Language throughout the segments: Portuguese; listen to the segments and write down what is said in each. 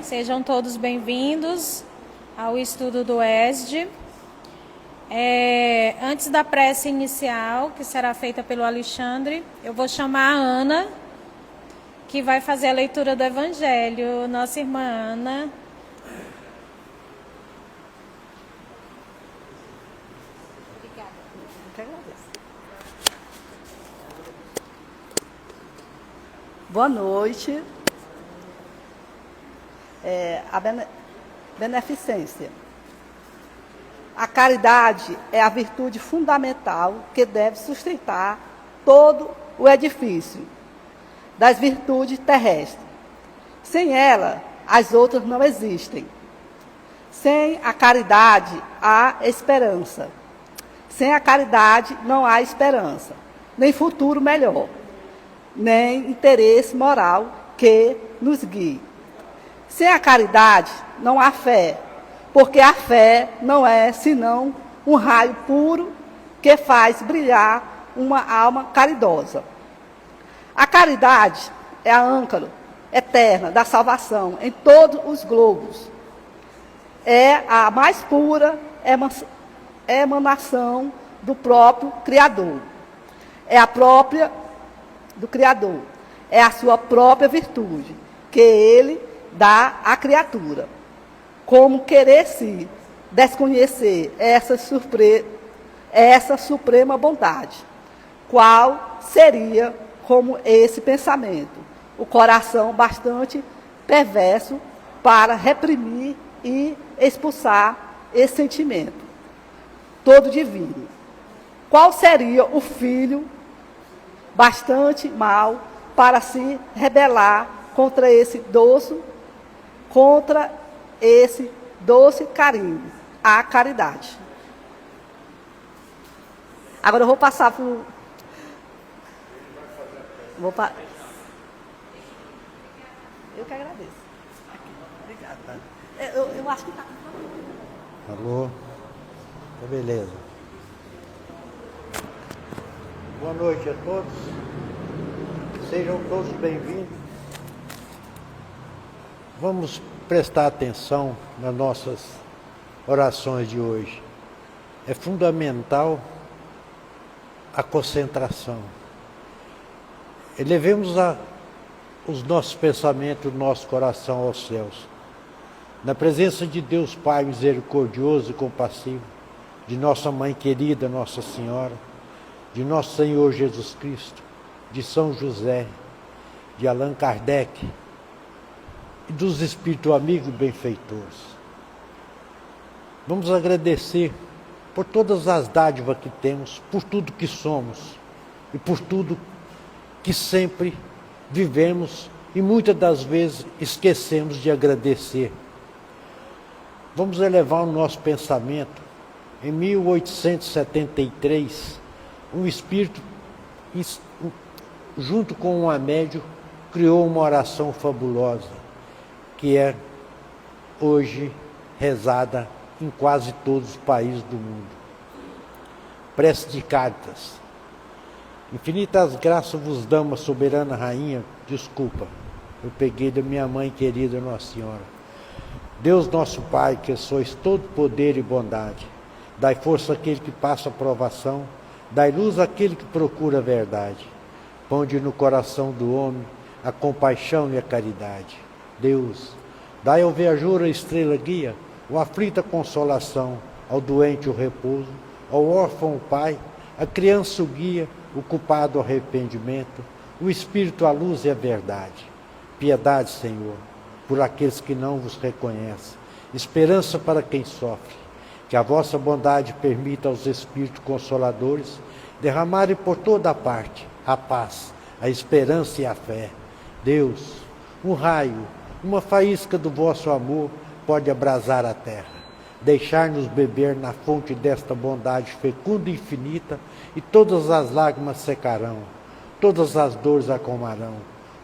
Sejam todos bem-vindos ao estudo do ESD. Antes da prece inicial, que será feita pelo Alexandre, eu vou chamar a Ana, que vai fazer a leitura do Evangelho. Nossa irmã Ana. Obrigada. Boa noite. A beneficência. A caridade é a virtude fundamental que deve sustentar todo o edifício das virtudes terrestres. Sem ela, as outras não existem. Sem a caridade, há esperança. Sem a caridade, não há esperança, nem futuro melhor, nem interesse moral que nos guie. Sem a caridade, não há fé, porque a fé não é senão um raio puro que faz brilhar uma alma caridosa. A caridade é a âncora eterna da salvação em todos os globos. É a mais pura emanação do próprio Criador. É a própria do Criador. É a sua própria virtude, que Ele dá à criatura. Como querer se desconhecer essa suprema bondade? Qual seria como esse pensamento? O coração bastante perverso para reprimir e expulsar esse sentimento todo divino. Qual seria o filho bastante mau para se rebelar contra esse doce carinho, a caridade? Agora eu vou passar para o... Eu que agradeço. Aqui. Obrigada. Eu acho que está... Alô? Tá beleza. Boa noite a todos. Sejam todos bem-vindos. Vamos prestar atenção nas nossas orações de hoje. É fundamental a concentração. Elevemos os nossos pensamentos, o nosso coração aos céus. Na presença de Deus Pai misericordioso e compassivo, de nossa Mãe querida, Nossa Senhora, de nosso Senhor Jesus Cristo, de São José, de Allan Kardec e dos Espíritos amigos e benfeitores. Vamos agradecer por todas as dádivas que temos, por tudo que somos e por tudo que sempre vivemos e muitas das vezes esquecemos de agradecer. Vamos elevar o nosso pensamento. Em 1873, um espírito, junto com um médium, criou uma oração fabulosa, que é hoje rezada em quase todos os países do mundo. Prece de Cáritas. Infinitas graças vos damos, soberana rainha. Desculpa, eu peguei da minha mãe querida Nossa Senhora. Deus nosso Pai, que sois todo poder e bondade, dai força àquele que passa a provação, dai luz àquele que procura a verdade. Ponde no coração do homem a compaixão e a caridade. Deus, dai ao viajor a estrela guia, o aflito a consolação, ao doente o repouso, ao órfão o pai, a criança o guia, o culpado o arrependimento, o espírito a luz e a verdade. Piedade, Senhor, por aqueles que não vos reconhecem, esperança para quem sofre. Que a vossa bondade permita aos Espíritos Consoladores derramarem por toda a parte a paz, a esperança e a fé. Deus, um raio, uma faísca do vosso amor pode abrasar a terra, deixar-nos beber na fonte desta bondade fecunda e infinita, e todas as lágrimas secarão, todas as dores acalmarão.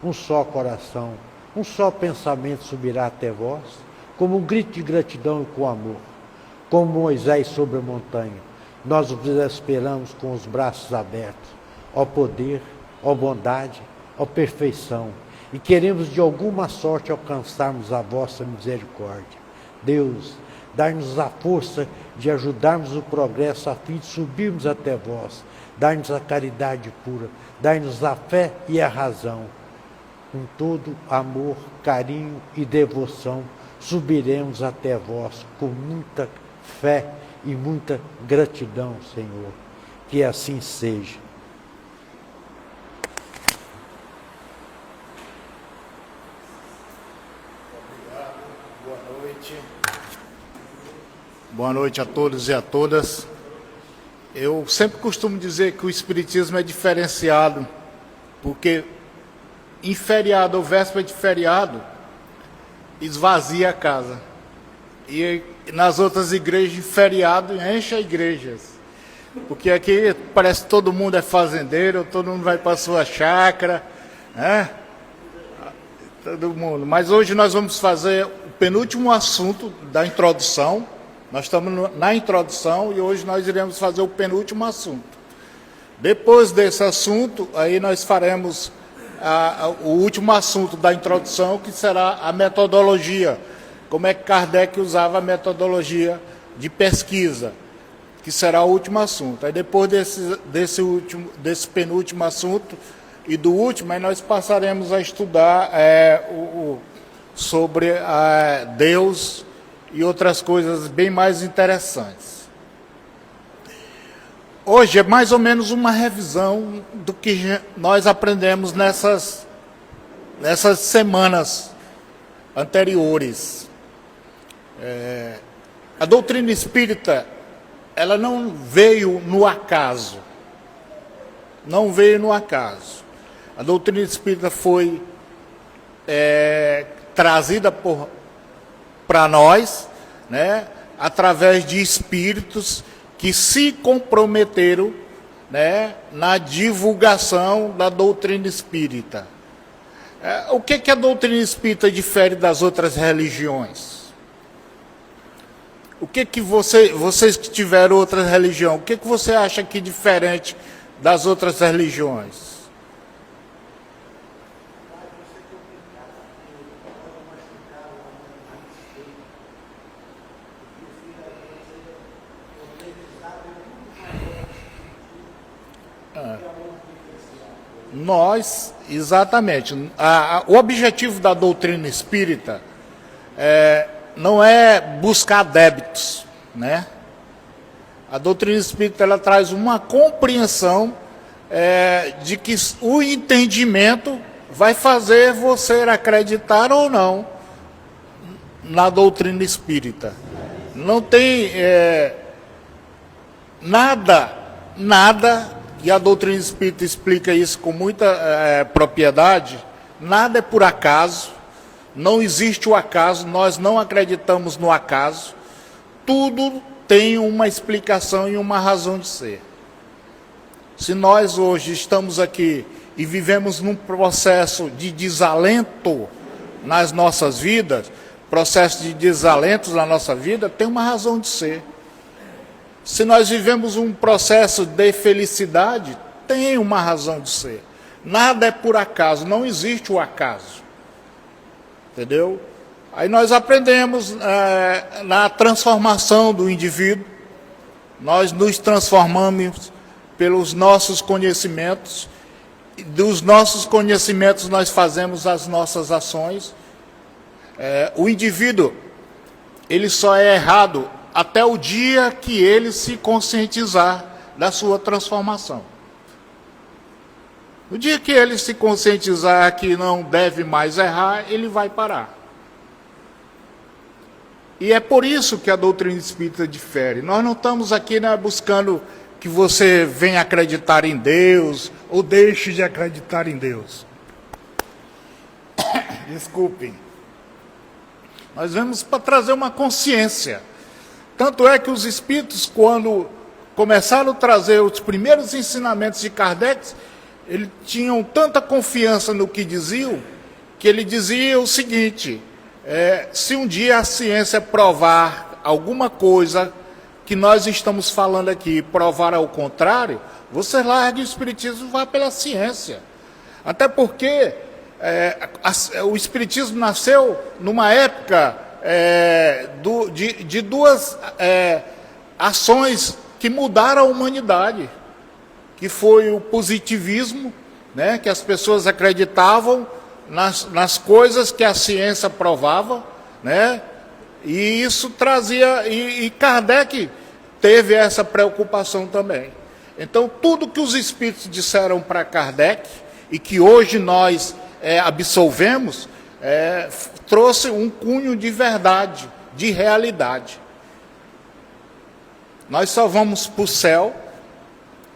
Um só coração, um só pensamento subirá até vós, como um grito de gratidão e com amor. Como Moisés sobre a montanha, nós vos esperamos com os braços abertos. Ó poder, ó bondade, ó perfeição, e queremos de alguma sorte alcançarmos a vossa misericórdia. Deus, dai-nos a força de ajudarmos o progresso a fim de subirmos até vós. Dai-nos a caridade pura, dai-nos a fé e a razão. Com todo amor, carinho e devoção, subiremos até vós com muita fé e muita gratidão, Senhor. Que assim seja. Obrigado. Boa noite. Boa noite a todos e a todas. Eu sempre costumo dizer que o Espiritismo é diferenciado, porque em feriado ou véspera de feriado, esvazia a casa. E nas outras igrejas, em feriado, enche as igrejas. Porque aqui parece que todo mundo é fazendeiro, todo mundo vai para a sua chácara, né? Todo mundo. Mas hoje nós vamos fazer o penúltimo assunto da introdução. Nós estamos na introdução e hoje nós iremos fazer o penúltimo assunto. Depois desse assunto, aí nós faremos o último assunto da introdução, que será a metodologia. Como é que Kardec usava a metodologia de pesquisa, que será o último assunto. Aí depois desse penúltimo assunto e do último, aí nós passaremos a estudar sobre Deus e outras coisas bem mais interessantes. Hoje é mais ou menos uma revisão do que nós aprendemos nessas semanas anteriores. A doutrina espírita, ela não veio no acaso. Não veio no acaso. A doutrina espírita foi trazida para nós, né, através de espíritos que se comprometeram, né, na divulgação da doutrina espírita. O que a doutrina espírita difere das outras religiões? O que vocês que tiveram outra religião, o que você acha aqui diferente das outras religiões? Nós, exatamente. O objetivo da doutrina espírita não é buscar débitos, né? A doutrina espírita, ela traz uma compreensão de que o entendimento vai fazer você acreditar ou não na doutrina espírita. Não tem nada, e a doutrina espírita explica isso com muita propriedade, nada é por acaso, não existe o acaso, nós não acreditamos no acaso, tudo tem uma explicação e uma razão de ser. Se nós hoje estamos aqui e vivemos num processo de desalento nas nossas vidas, processo de desalento na nossa vida, tem uma razão de ser. Se nós vivemos um processo de felicidade, tem uma razão de ser. Nada é por acaso, não existe o acaso. Entendeu? Aí nós aprendemos na transformação do indivíduo, nós nos transformamos pelos nossos conhecimentos, e dos nossos conhecimentos nós fazemos as nossas ações. O indivíduo, ele só é errado até o dia que ele se conscientizar da sua transformação. No dia que ele se conscientizar que não deve mais errar, ele vai parar. E é por isso que a doutrina espírita difere. Nós não estamos aqui, né, buscando que você venha acreditar em Deus ou deixe de acreditar em Deus. Desculpem. Nós vamos para trazer uma consciência. Tanto é que os espíritos, quando começaram a trazer os primeiros ensinamentos de Kardec, eles tinham tanta confiança no que diziam, que ele dizia o seguinte: se um dia a ciência provar alguma coisa que nós estamos falando aqui, provar ao contrário, você largue o espiritismo e vá pela ciência. Até porque o Espiritismo nasceu numa época de duas ações que mudaram a humanidade, que foi o positivismo, né, que as pessoas acreditavam nas coisas que a ciência provava, né, e isso trazia, e Kardec teve essa preocupação também. Então, tudo que os espíritos disseram para Kardec, e que hoje nós absolvemos, trouxe um cunho de verdade, de realidade. Nós só vamos para o céu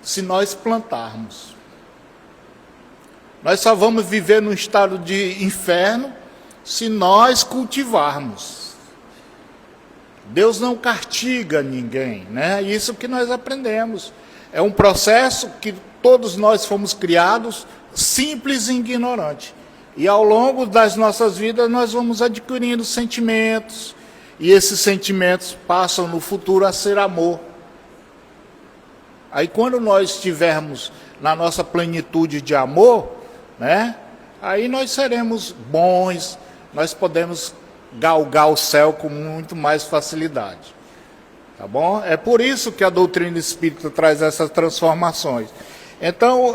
se nós plantarmos. Nós só vamos viver num estado de inferno se nós cultivarmos. Deus não castiga ninguém, né? Isso que nós aprendemos. É um processo que todos nós fomos criados simples e ignorante. E ao longo das nossas vidas nós vamos adquirindo sentimentos, e esses sentimentos passam no futuro a ser amor. Aí quando nós estivermos na nossa plenitude de amor, né, aí nós seremos bons, nós podemos galgar o céu com muito mais facilidade. Tá bom? É por isso que a doutrina espírita traz essas transformações. Então,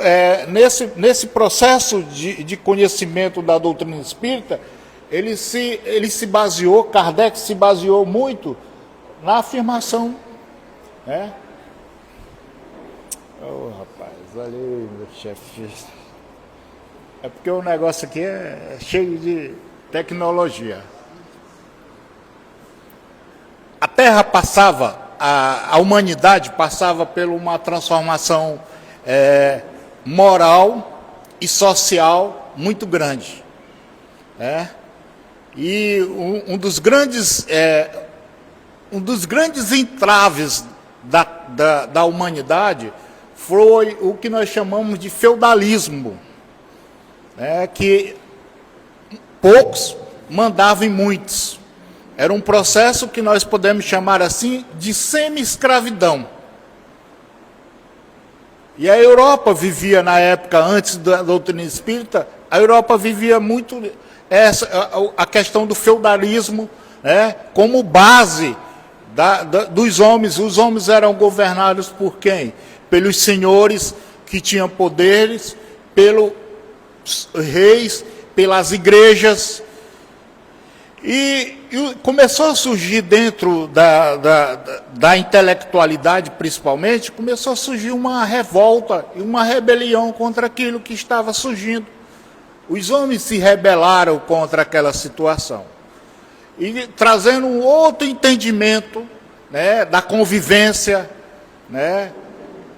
nesse processo de conhecimento da doutrina espírita, ele se baseou, Kardec se baseou muito na afirmação, né? Rapaz, olha aí, meu chefe. É porque o negócio aqui é cheio de tecnologia. A Terra passava, a humanidade passava por uma transformação moral e social muito grande. E um dos grandes entraves da humanidade foi o que nós chamamos de feudalismo, que poucos mandavam em muitos. Era um processo que nós podemos chamar assim de semi-escravidão. E a Europa vivia, na época, antes da doutrina espírita, a Europa vivia muito a questão do feudalismo, né, como base dos homens. Os homens eram governados por quem? Pelos senhores que tinham poderes, pelos reis, pelas igrejas. E começou a surgir dentro da intelectualidade, principalmente, começou a surgir uma revolta e uma rebelião contra aquilo que estava surgindo. Os homens se rebelaram contra aquela situação. E trazendo um outro entendimento, né, da convivência, né?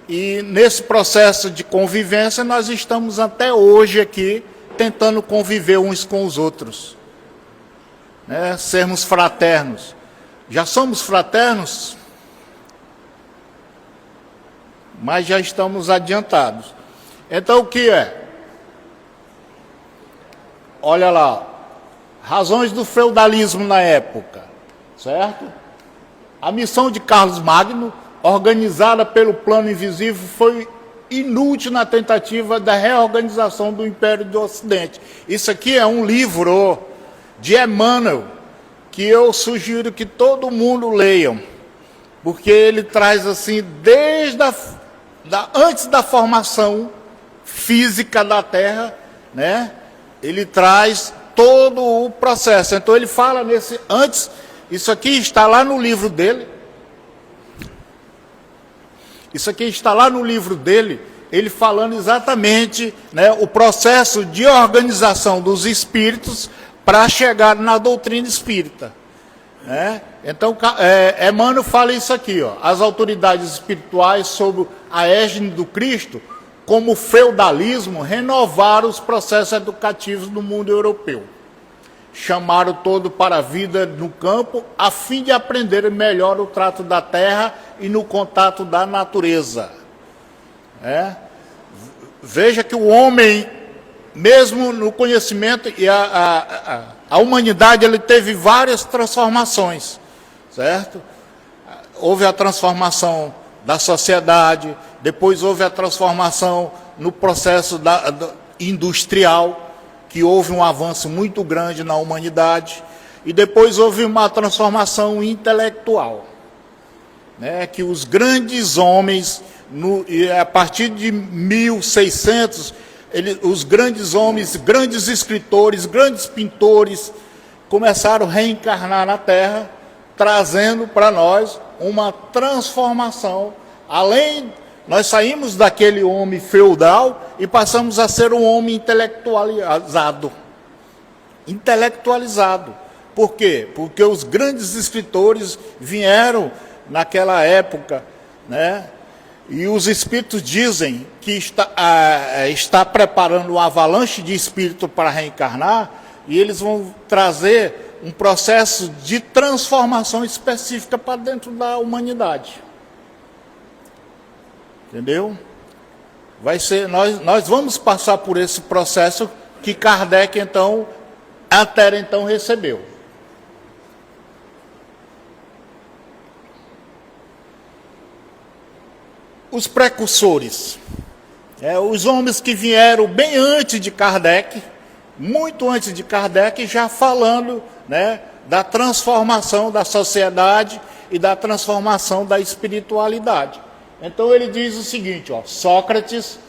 E nesse processo de convivência nós estamos até hoje aqui tentando conviver uns com os outros. Né, sermos fraternos. Já somos fraternos, mas já estamos adiantados. Então o que é? Olha lá, razões do feudalismo na época, certo? A missão de Carlos Magno, organizada pelo plano invisível, foi inútil na tentativa da reorganização do Império do Ocidente. Isso aqui é um livro de Emmanuel, que eu sugiro que todo mundo leiam, porque ele traz assim, desde antes da formação física da Terra, né? Ele traz todo o processo. Então ele fala antes, isso aqui está lá no livro dele. Isso aqui está lá no livro dele, ele falando exatamente, né, o processo de organização dos espíritos para chegar na doutrina espírita. Né? Então, Emmanuel fala isso aqui, ó, as autoridades espirituais, sob a égide do Cristo, como feudalismo, renovaram os processos educativos no mundo europeu. Chamaram todo para a vida no campo, a fim de aprender melhor o trato da terra e no contato da natureza. Veja que o homem, mesmo no conhecimento, e a humanidade, ele teve várias transformações, certo? Houve a transformação da sociedade, depois houve a transformação no processo industrial, que houve um avanço muito grande na humanidade, e depois houve uma transformação intelectual, né? Que os grandes homens, a partir de 1600, os grandes homens, grandes escritores, grandes pintores, começaram a reencarnar na Terra, trazendo para nós uma transformação. Além, nós saímos daquele homem feudal e passamos a ser um homem intelectualizado. Intelectualizado. Por quê? Porque os grandes escritores vieram naquela época, né? E os espíritos dizem que está preparando uma avalanche de espírito para reencarnar, e eles vão trazer um processo de transformação específica para dentro da humanidade. Entendeu? Vai ser, nós vamos passar por esse processo que Kardec, então, até então recebeu. Os precursores, os homens que vieram bem antes de Kardec, muito antes de Kardec, já falando, né, da transformação da sociedade e da transformação da espiritualidade. Então ele diz o seguinte, Sócrates,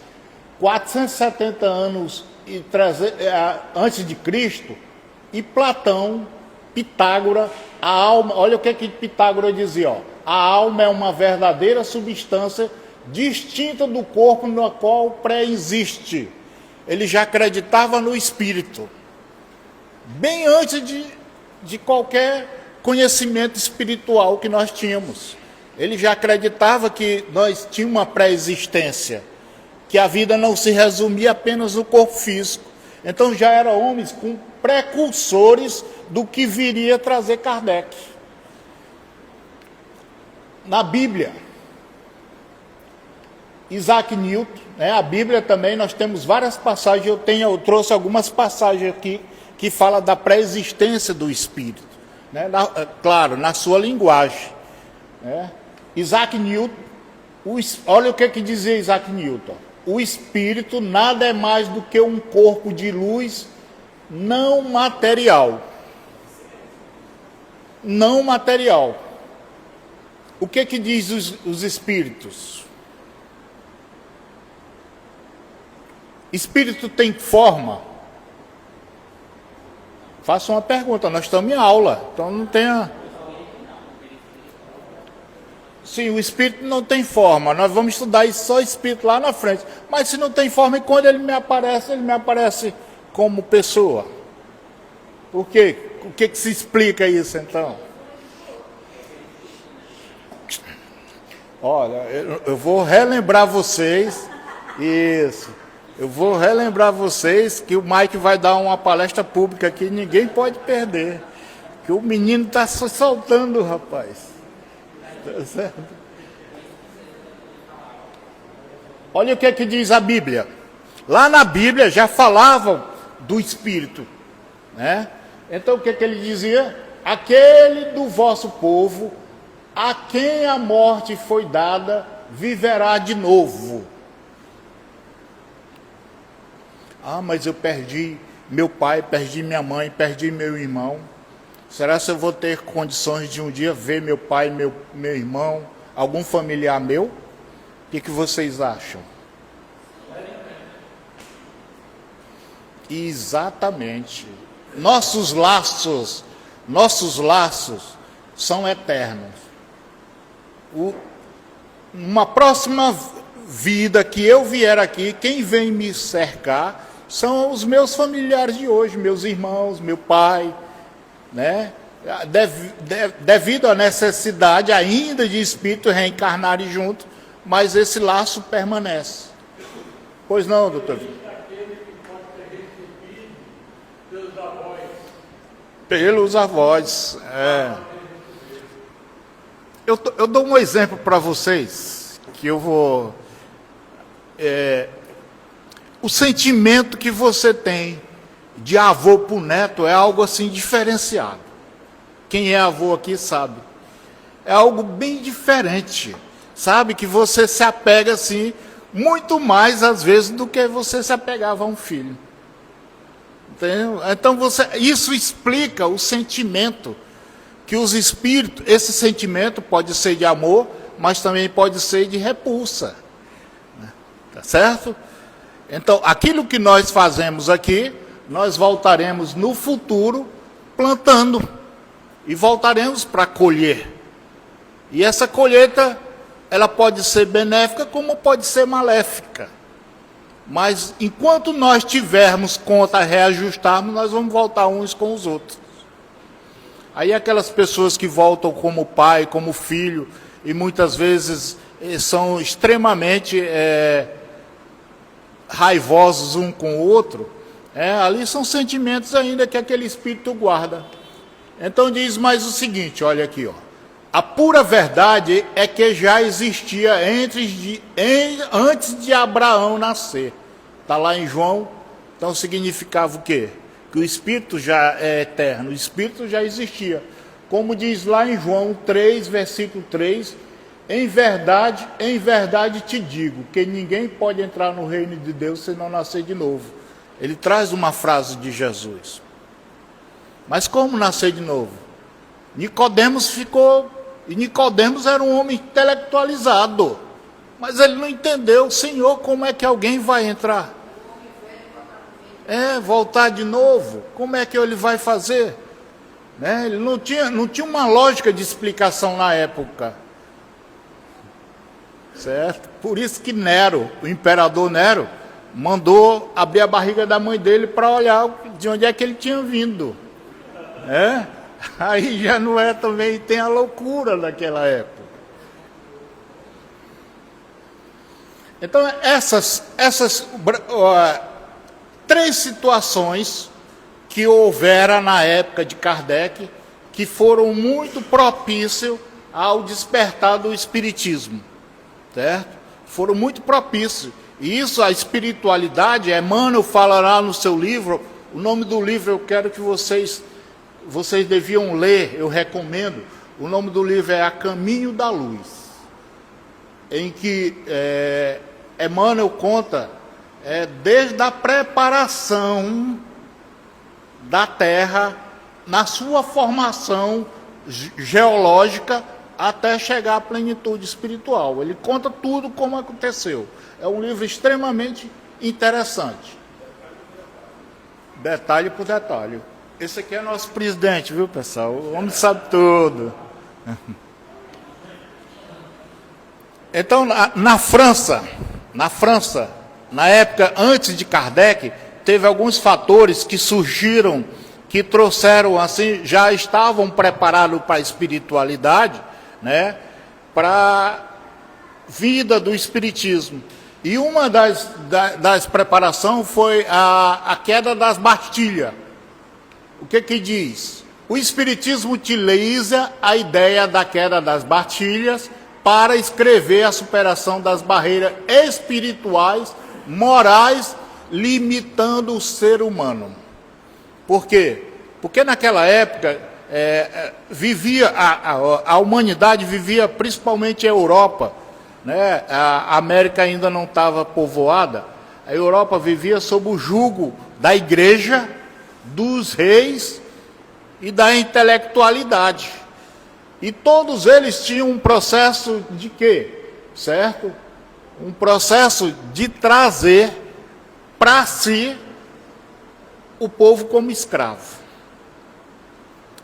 470 anos antes de Cristo, e Platão, Pitágoras, a alma, olha o que Pitágoras dizia, a alma é uma verdadeira substância distinta do corpo no qual pré-existe. Ele já acreditava no espírito, bem antes de qualquer conhecimento espiritual que nós tínhamos. Ele já acreditava que nós tínhamos uma pré-existência, que a vida não se resumia apenas no corpo físico. Então já eram homens com precursores do que viria trazer Kardec. Na Bíblia, Isaac Newton, a Bíblia também, nós temos várias passagens, eu trouxe algumas passagens aqui que fala da pré-existência do espírito, né? Claro, na sua linguagem, né? Isaac Newton, olha o que dizia Isaac Newton: o espírito nada é mais do que um corpo de luz não material. Não material. O que diz os espíritos? Espírito tem forma? Faço uma pergunta, nós estamos em aula, então não tem Sim, o espírito não tem forma, nós vamos estudar isso, só espírito lá na frente. Mas se não tem forma, e quando ele me aparece como pessoa. Por quê? O que se explica isso, então? Olha, eu vou relembrar vocês, eu vou relembrar vocês que o Mike vai dar uma palestra pública aqui, ninguém pode perder. Que o menino está se soltando, rapaz. Tá certo? Olha o que diz a Bíblia. Lá na Bíblia já falavam do Espírito, né? Então o que ele dizia? Aquele do vosso povo, a quem a morte foi dada, viverá de novo. Ah, mas eu perdi meu pai, perdi minha mãe, perdi meu irmão. Será que eu vou ter condições de um dia ver meu pai, meu irmão, algum familiar meu? O que vocês acham? Exatamente. Nossos laços são eternos. Uma próxima vida que eu vier aqui, quem vem me cercar são os meus familiares de hoje, meus irmãos, meu pai, né? Devido à necessidade ainda de espírito reencarnarem junto, mas esse laço permanece. Pois não, doutor? Pelos avós. Eu dou um exemplo para vocês, que eu vou... o sentimento que você tem de avô para o neto é algo assim diferenciado. Quem é avô aqui sabe. É algo bem diferente. Sabe que você se apega assim, muito mais às vezes do que você se apegava a um filho. Então isso explica o sentimento que os espíritos, esse sentimento pode ser de amor, mas também pode ser de repulsa. Tá certo? Então, aquilo que nós fazemos aqui, nós voltaremos no futuro plantando e voltaremos para colher. E essa colheita, ela pode ser benéfica como pode ser maléfica. Mas enquanto nós tivermos conta a reajustarmos, nós vamos voltar uns com os outros. Aí aquelas pessoas que voltam como pai, como filho, e muitas vezes são extremamente raivosos um com o outro, ali são sentimentos ainda que aquele espírito guarda. Então diz mais o seguinte, olha aqui, ó. A pura verdade é que já existia antes de Abraão nascer. Está lá em João, então significava o quê? Que o Espírito já é eterno, o Espírito já existia. Como diz lá em João 3, versículo 3, em verdade te digo, que ninguém pode entrar no reino de Deus se não nascer de novo. Ele traz uma frase de Jesus. Mas como nascer de novo? Nicodemos era um homem intelectualizado, mas ele não entendeu, Senhor, como é que alguém vai entrar? Voltar de novo, como é que ele vai fazer? Ele não tinha uma lógica de explicação na época, certo? Por isso que Nero, o imperador Nero, mandou abrir a barriga da mãe dele para olhar de onde é que ele tinha vindo. Aí já não também, tem a loucura daquela época. Então, essas três situações que houveram na época de Kardec, que foram muito propícios ao despertar do espiritismo, certo? Foram muito propícios. E isso, a espiritualidade, Emmanuel fala lá no seu livro, o nome do livro eu quero que vocês deviam ler, eu recomendo. O nome do livro é A Caminho da Luz, em que Emmanuel conta desde a preparação da Terra, na sua formação geológica, até chegar à plenitude espiritual. Ele conta tudo como aconteceu. É um livro extremamente interessante. Detalhe por detalhe. Esse aqui é nosso presidente, viu, pessoal? O homem sabe tudo. Então, na França, na época antes de Kardec, teve alguns fatores que surgiram, que trouxeram, assim, já estavam preparados para a espiritualidade, para a vida do espiritismo. E uma das preparações foi a queda das Bastilhas. O que diz? O Espiritismo utiliza a ideia da queda das Bastilhas para escrever a superação das barreiras espirituais, morais, limitando o ser humano. Por quê? Porque naquela época a humanidade vivia, principalmente a Europa, a América ainda não estava povoada, a Europa vivia sob o jugo da igreja, dos reis e da intelectualidade. E todos eles tinham um processo de quê? Certo? Um processo de trazer para si o povo como escravo.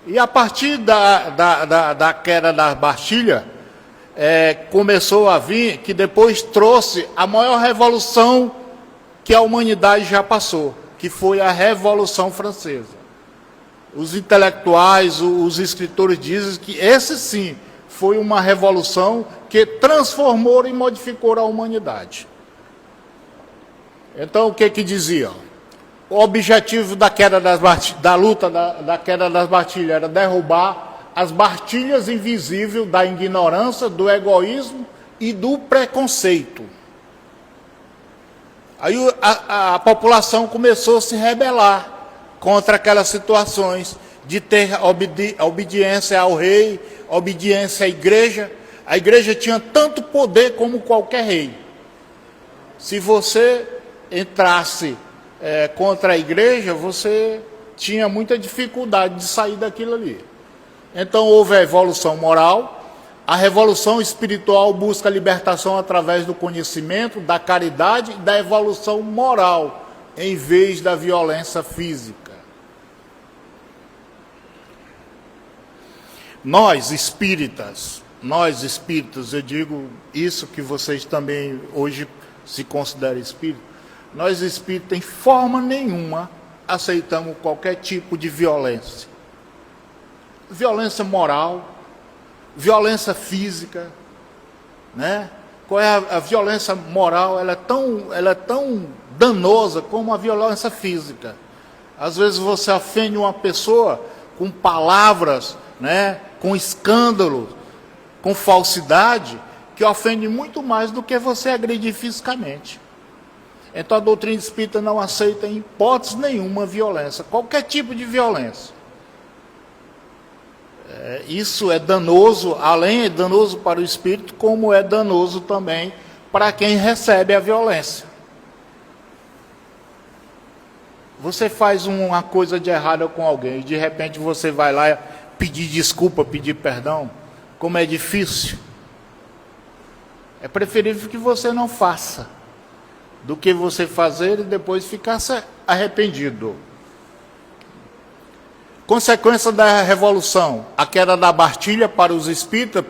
E a partir da queda da Bastilha, começou a vir, que depois trouxe a maior revolução que a humanidade já passou, que foi a Revolução Francesa. Os intelectuais, os escritores dizem que esse sim foi uma revolução que transformou e modificou a humanidade. Então, o que dizia? O objetivo da queda da luta da queda das Bastilhas era derrubar as Bastilhas invisíveis da ignorância, do egoísmo e do preconceito. Aí a população começou a se rebelar contra aquelas situações de ter obediência ao rei, obediência à igreja. A igreja tinha tanto poder como qualquer rei. Se você entrasse contra a igreja, você tinha muita dificuldade de sair daquilo ali. Então houve a evolução moral. A revolução espiritual busca a libertação através do conhecimento, da caridade e da evolução moral, em vez da violência física. Nós espíritas, eu digo isso que vocês também hoje se consideram espíritas, nós espíritas, em forma nenhuma, aceitamos qualquer tipo de violência. Violência moral, violência física, né? Qual é a violência moral? Ela é tão danosa como a violência física. Às vezes você ofende uma pessoa com palavras, né? Com escândalo, com falsidade, que ofende muito mais do que você agredir fisicamente. Então a doutrina espírita não aceita em hipótese nenhuma violência, qualquer tipo de violência. Isso é danoso, além é danoso para o espírito, como é danoso também para quem recebe a violência. Você faz uma coisa de errada com alguém e de repente você vai lá pedir desculpa, pedir perdão, como é difícil. É preferível que você não faça, do que você fazer e depois ficar arrependido. Consequência da revolução, a queda da Bastilha para os espíritas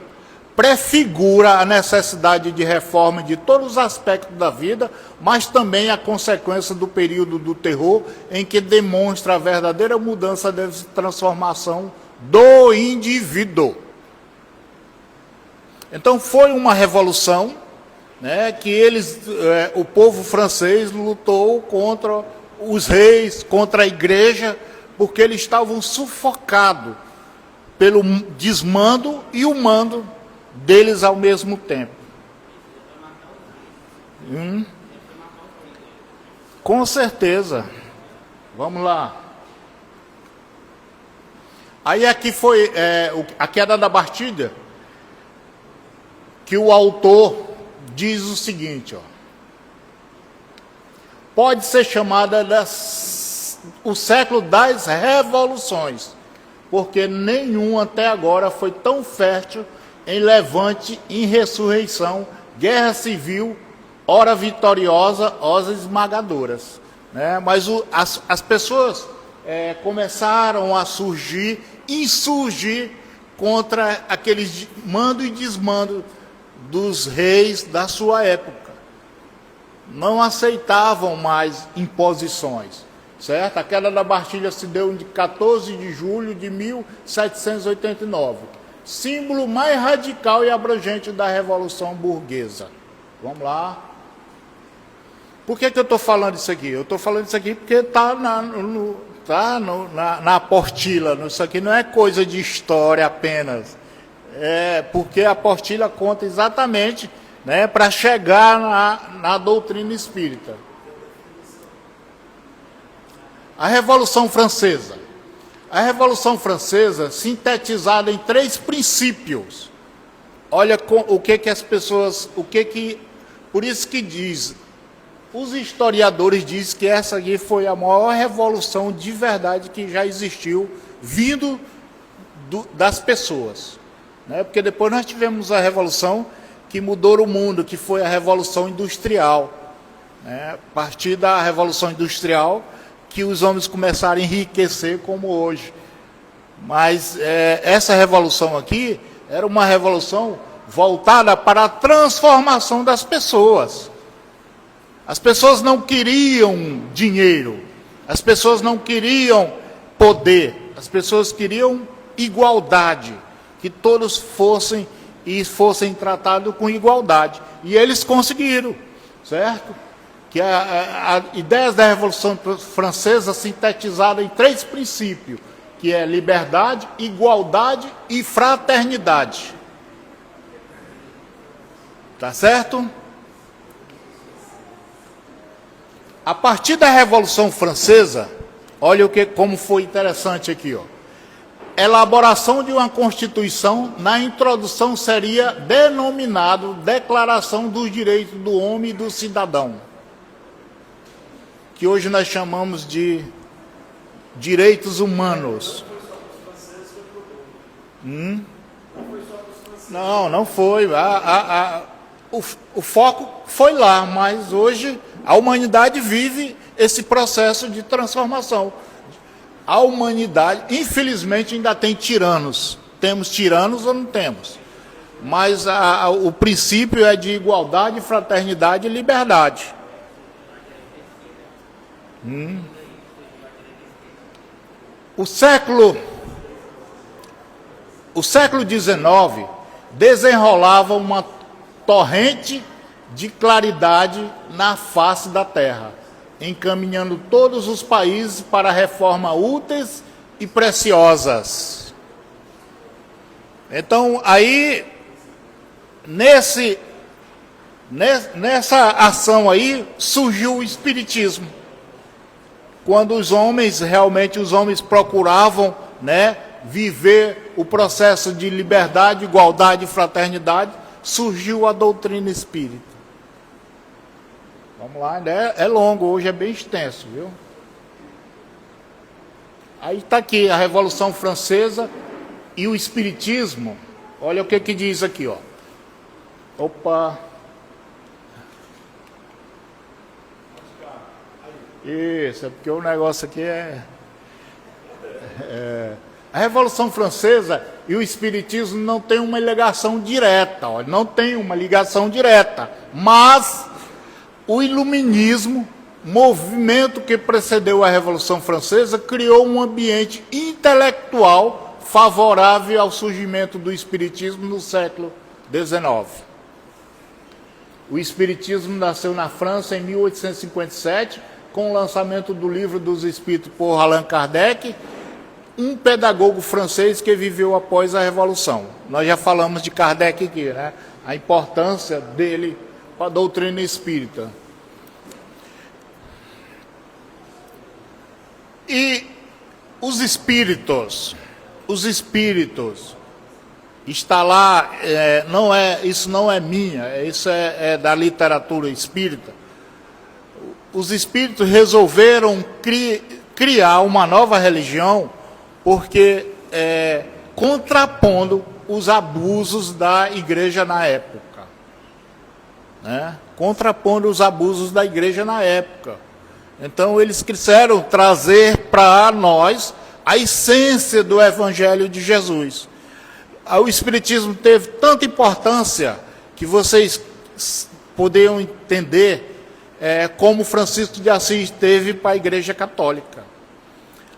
prefigura a necessidade de reforma de todos os aspectos da vida, mas também a consequência do período do terror, em que demonstra a verdadeira mudança de transformação do indivíduo. Então foi uma revolução, né, que o povo francês lutou contra os reis, contra a igreja, porque eles estavam sufocados pelo desmando e o mando deles ao mesmo tempo. Com certeza. Vamos lá. Aí aqui foi a queda da Bastilha, que o autor diz o seguinte, ó. Pode ser chamada o século das revoluções, porque nenhum até agora foi tão fértil em levante, em ressurreição, guerra civil, ora vitoriosa, ora esmagadoras, né? Mas as pessoas começaram a insurgir contra aqueles mando e desmando dos reis da sua época. Não aceitavam mais imposições, certo? A queda da Bastilha se deu em 14 de julho de 1789, símbolo mais radical e abrangente da Revolução Burguesa. Vamos lá. Por que eu estou falando isso aqui? Eu estou falando isso aqui porque está na apostila. Isso aqui não é coisa de história apenas. Porque a apostila conta exatamente, né, para chegar na doutrina espírita. A Revolução Francesa. A Revolução Francesa, sintetizada em 3 princípios. Olha o que as pessoas... por isso que diz... Os historiadores dizem que essa aqui foi a maior revolução de verdade que já existiu, vindo das pessoas. Né? Porque depois nós tivemos a revolução que mudou o mundo, que foi a Revolução Industrial. Né? A partir da Revolução Industrial, que os homens começaram a enriquecer como hoje. Mas essa revolução aqui era uma revolução voltada para a transformação das pessoas. As pessoas não queriam dinheiro, as pessoas não queriam poder, as pessoas queriam igualdade, que todos fossem tratados com igualdade. E eles conseguiram, certo? Que a ideia da Revolução Francesa sintetizada em 3 princípios, que é liberdade, igualdade e fraternidade. Tá certo? A partir da Revolução Francesa, olha como foi interessante aqui, ó. Elaboração de uma Constituição, na introdução seria denominado Declaração dos Direitos do Homem e do Cidadão, que hoje nós chamamos de direitos humanos. Não, não foi. O foco foi lá, mas hoje a humanidade vive esse processo de transformação. A humanidade, infelizmente, ainda tem tiranos. Temos tiranos ou não temos? Mas o princípio é de igualdade, fraternidade e liberdade. O século XIX desenrolava uma torrente de claridade na face da terra, encaminhando todos os países para reformas úteis e preciosas. Então, aí, nessa ação aí, surgiu o Espiritismo. Quando os homens procuravam, né, viver o processo de liberdade, igualdade e fraternidade, surgiu a doutrina espírita. Vamos lá, é longo, hoje é bem extenso, viu? Aí está aqui a Revolução Francesa e o Espiritismo. Olha o que diz aqui, ó. Opa! Isso, é porque o negócio aqui a Revolução Francesa e o Espiritismo não tem uma ligação direta, ó, não tem uma ligação direta, mas o Iluminismo, movimento que precedeu a Revolução Francesa, criou um ambiente intelectual favorável ao surgimento do Espiritismo no século XIX. O Espiritismo nasceu na França em 1857, com o lançamento do Livro dos Espíritos por Allan Kardec, um pedagogo francês que viveu após a Revolução. Nós já falamos de Kardec aqui, né? A importância dele para a doutrina espírita. E os espíritos, está lá, isso não é minha, isso é da literatura espírita. Os espíritos resolveram criar uma nova religião porque contrapondo os abusos da igreja na época, né? Contrapondo os abusos da igreja na época. Então eles quiseram trazer para nós a essência do Evangelho de Jesus. O Espiritismo teve tanta importância que vocês poderiam entender como Francisco de Assis teve para a Igreja Católica.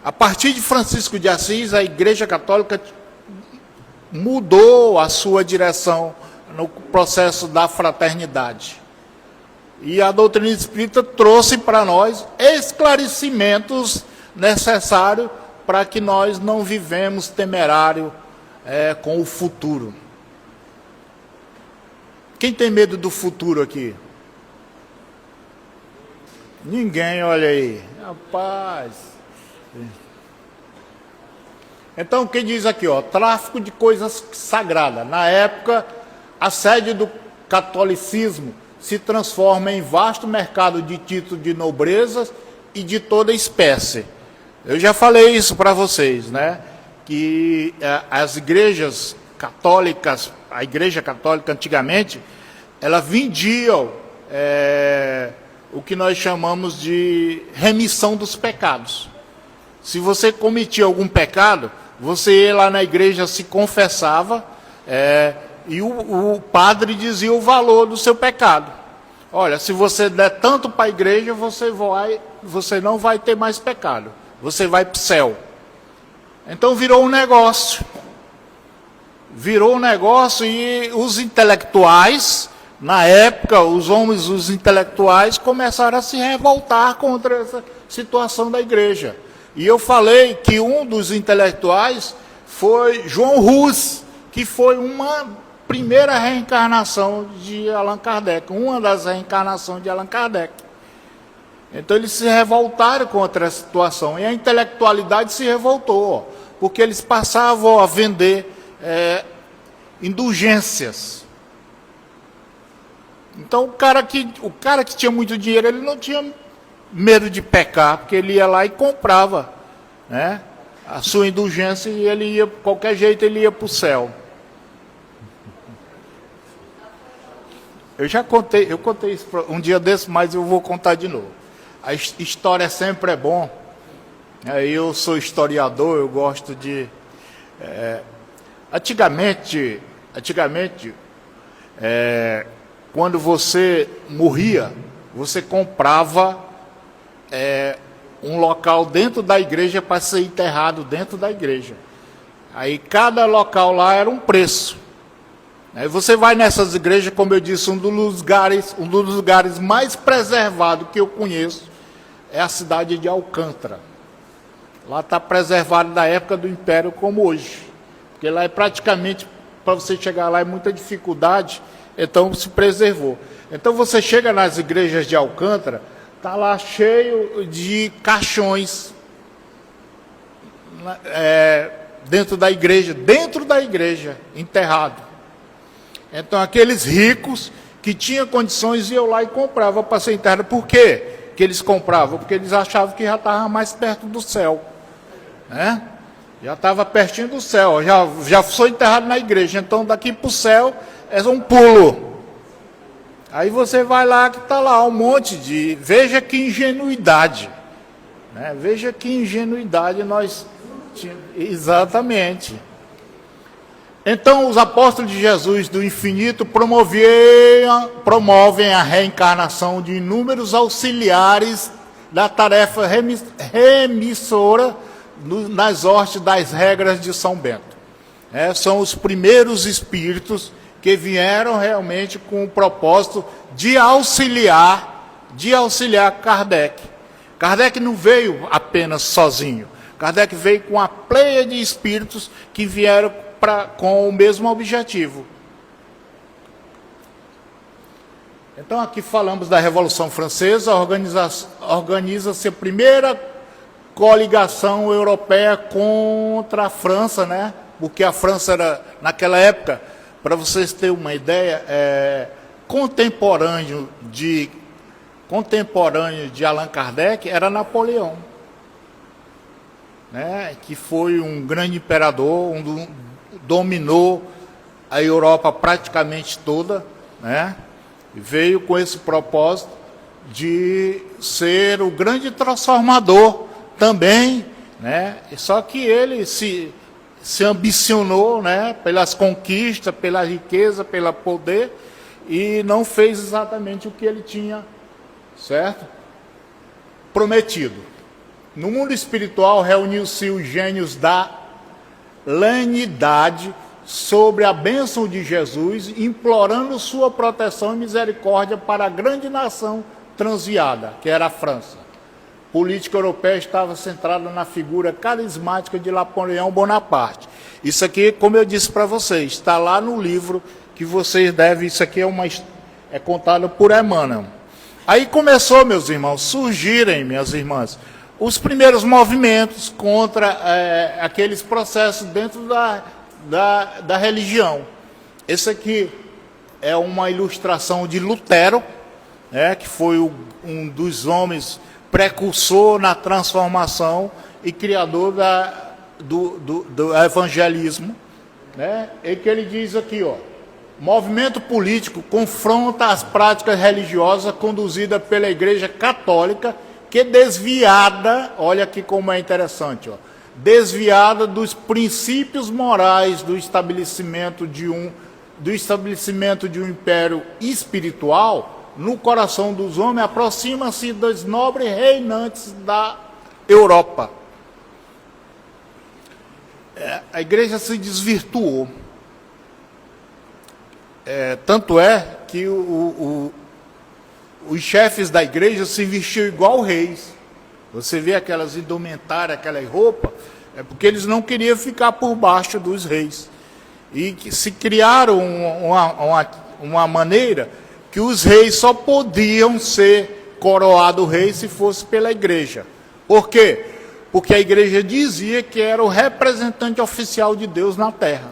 A partir de Francisco de Assis, a Igreja Católica mudou a sua direção no processo da fraternidade. E a doutrina espírita trouxe para nós esclarecimentos necessários para que nós não vivemos temerário com o futuro. Quem tem medo do futuro aqui? Ninguém, olha aí. Rapaz. Então, quem diz aqui, ó, tráfico de coisas sagradas. Na época, a sede do catolicismo se transforma em vasto mercado de títulos de nobrezas e de toda espécie. Eu já falei isso para vocês, né? Que as igrejas católicas, a Igreja Católica antigamente, ela vendia o que nós chamamos de remissão dos pecados. Se você cometia algum pecado, você ia lá na igreja, se confessava, e o padre dizia o valor do seu pecado. Olha, se você der tanto para a igreja, você não vai ter mais pecado. Você vai para o céu. Então virou um negócio. Virou um negócio e os intelectuais, na época, os intelectuais começaram a se revoltar contra essa situação da igreja. E eu falei que um dos intelectuais foi João Hus, que foi uma primeira reencarnação de Allan Kardec, uma das reencarnações de Allan Kardec. Então eles se revoltaram contra a situação, e a intelectualidade se revoltou, porque eles passavam a vender indulgências. Então o cara que tinha muito dinheiro, ele não tinha medo de pecar, porque ele ia lá e comprava, né, a sua indulgência, e ele ia, de qualquer jeito, ele ia para o céu. Eu contei isso um dia desse, mas eu vou contar de novo. A história sempre é bom. Eu sou historiador, eu gosto de... Antigamente, quando você morria, você comprava um local dentro da igreja para ser enterrado dentro da igreja. Aí cada local lá era um preço. Aí você vai nessas igrejas, como eu disse, um dos lugares mais preservados que eu conheço é a cidade de Alcântara. Lá está preservado da época do Império como hoje. Porque lá é praticamente, para você chegar lá, é muita dificuldade, então se preservou. Então você chega nas igrejas de Alcântara, está lá cheio de caixões dentro da igreja, enterrado. Então aqueles ricos que tinham condições iam lá e compravam para ser enterrado. Por quê que eles compravam? Porque eles achavam que já estava mais perto do céu, né? Já estava pertinho do céu, já foi enterrado na igreja, então daqui para o céu é um pulo. Aí você vai lá, que está lá um monte de... Veja que ingenuidade, né? Veja que ingenuidade nós tínhamos. Exatamente. Então os apóstolos de Jesus do infinito promovem a reencarnação de inúmeros auxiliares da tarefa remissora nas hostes das regras de São Bento. São os primeiros espíritos que vieram realmente com o propósito de auxiliar Kardec. Kardec não veio apenas sozinho. Kardec veio com a pleia de espíritos que vieram com o mesmo objetivo. Então aqui falamos da Revolução Francesa, organiza-se a primeira coligação europeia contra a França, né? Porque a França era, naquela época, para vocês terem uma ideia, contemporâneo de Allan Kardec era Napoleão, né? Que foi um grande imperador, dominou a Europa praticamente toda, né? Veio com esse propósito de ser o grande transformador também, né? Só que ele se ambicionou, né? Pelas conquistas, pela riqueza, pelo poder, e não fez exatamente o que ele tinha, certo? Prometido. No mundo espiritual, reuniu-se os gênios da lenidade sobre a bênção de Jesus, implorando sua proteção e misericórdia para a grande nação transviada, que era a França. A política europeia estava centrada na figura carismática de Napoleão Bonaparte. Isso aqui, como eu disse para vocês, está lá no livro que vocês devem... Isso aqui é contado por Emmanuel. Aí começou, meus irmãos, surgirem, minhas irmãs, os primeiros movimentos contra aqueles processos dentro da religião. Esse aqui é uma ilustração de Lutero, que foi um dos homens precursor na transformação e criador do evangelismo, né? E que ele diz aqui, movimento político confronta as práticas religiosas conduzidas pela Igreja Católica, que desviada, olha aqui como é interessante, desviada dos princípios morais do estabelecimento de um império espiritual no coração dos homens, aproxima-se dos nobres reinantes da Europa. A igreja se desvirtuou. Tanto é que os chefes da igreja se vestiam igual reis. Você vê aquelas indumentárias, aquelas roupas, é porque eles não queriam ficar por baixo dos reis. E que se criaram uma maneira que os reis só podiam ser coroados reis se fosse pela igreja. Por quê? Porque a igreja dizia que era o representante oficial de Deus na terra.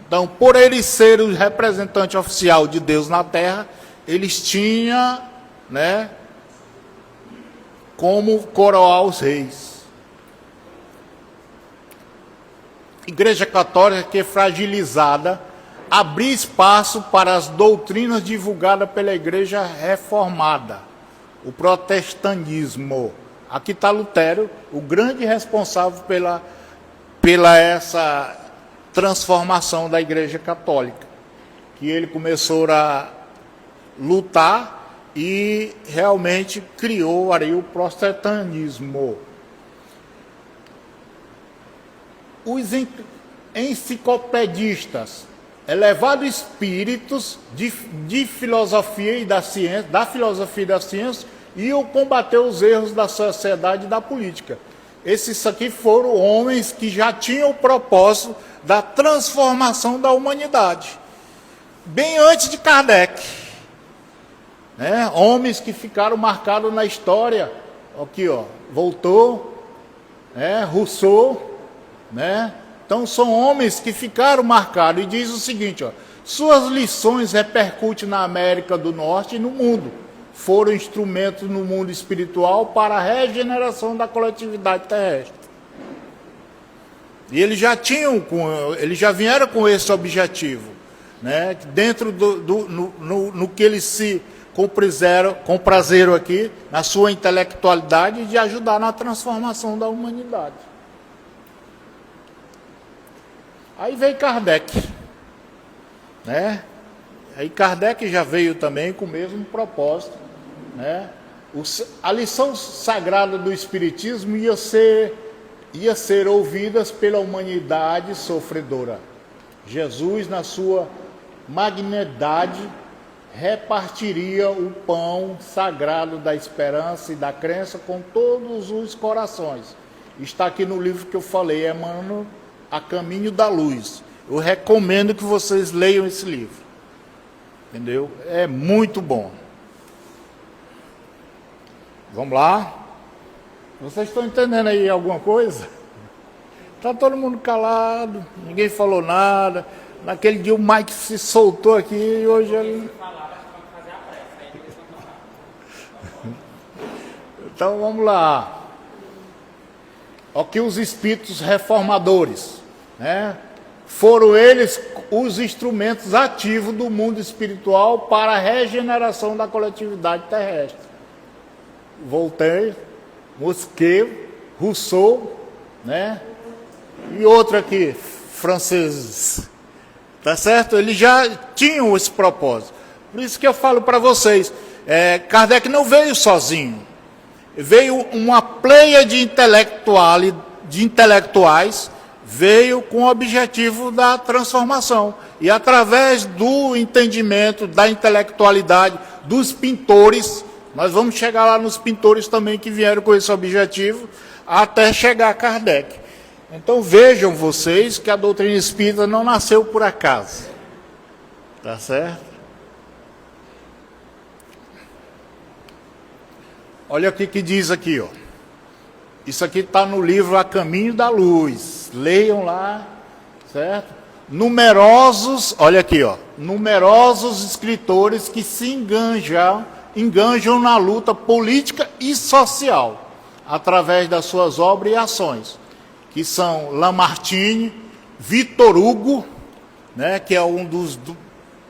Então, por eles serem o representante oficial de Deus na terra, eles tinham, né, como coroar os reis. Igreja Católica que é fragilizada, abrir espaço para as doutrinas divulgadas pela Igreja Reformada, o protestantismo. Aqui está Lutero, o grande responsável pela essa transformação da Igreja Católica, que ele começou a lutar e realmente criou aí o protestantismo. Os enciclopedistas, elevados espíritos de filosofia e da filosofia e da ciência, iam combater os erros da sociedade e da política. Esses aqui foram homens que já tinham o propósito da transformação da humanidade, bem antes de Kardec. Né? Homens que ficaram marcados na história. Aqui, ó, Voltou, Rousseau, né? Então são homens que ficaram marcados. E diz o seguinte, ó, suas lições repercutem na América do Norte e no mundo. Foram instrumentos no mundo espiritual para a regeneração da coletividade terrestre. E eles já vieram com esse objetivo, né? Dentro no que eles se comprazeram aqui, na sua intelectualidade, de ajudar na transformação da humanidade. Aí veio Kardec, né? Aí Kardec já veio também com o mesmo propósito, né? A lição sagrada do Espiritismo ia ser ouvidas pela humanidade sofredora. Jesus, na sua magnidade, repartiria o pão sagrado da esperança e da crença com todos os corações. Está aqui no livro que eu falei, Emmanuel, A Caminho da Luz. Eu recomendo que vocês leiam esse livro. Entendeu? É muito bom. Vamos lá. Vocês estão entendendo aí alguma coisa? Está todo mundo calado, ninguém falou nada. Naquele dia o Mike se soltou aqui e hoje ele... Então vamos lá. Aqui os espíritos reformadores, né? Foram eles os instrumentos ativos do mundo espiritual para a regeneração da coletividade terrestre. Voltaire, Montesquieu, Rousseau, né? E outro aqui, franceses. Tá certo? Eles já tinham esse propósito. Por isso que eu falo para vocês, Kardec não veio sozinho. Veio uma pleia de intelectuais, veio com o objetivo da transformação. E através do entendimento, da intelectualidade, dos pintores, nós vamos chegar lá nos pintores também que vieram com esse objetivo, até chegar a Kardec. Então vejam vocês que a doutrina espírita não nasceu por acaso. Tá certo? Olha o que diz aqui, ó. Isso aqui está no livro A Caminho da Luz. Leiam lá, certo? Numerosos, olha aqui, ó. Numerosos escritores que se enganjam na luta política e social, através das suas obras e ações, que são Lamartine, Victor Hugo, né, que é um dos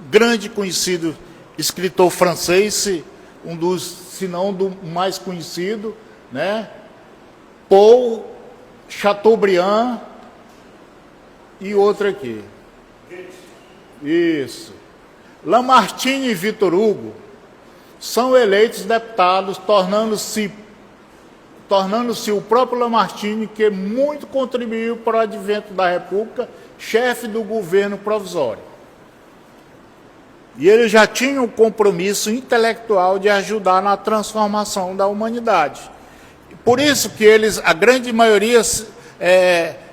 grande conhecido escritor francês, um dos, se não do mais conhecido, né? Paul Chateaubriand e outro aqui. Isso. Lamartine e Victor Hugo são eleitos deputados, tornando-se o próprio Lamartine, que muito contribuiu para o advento da República, chefe do governo provisório. E ele já tinha um compromisso intelectual de ajudar na transformação da humanidade. Por isso que eles, a grande maioria,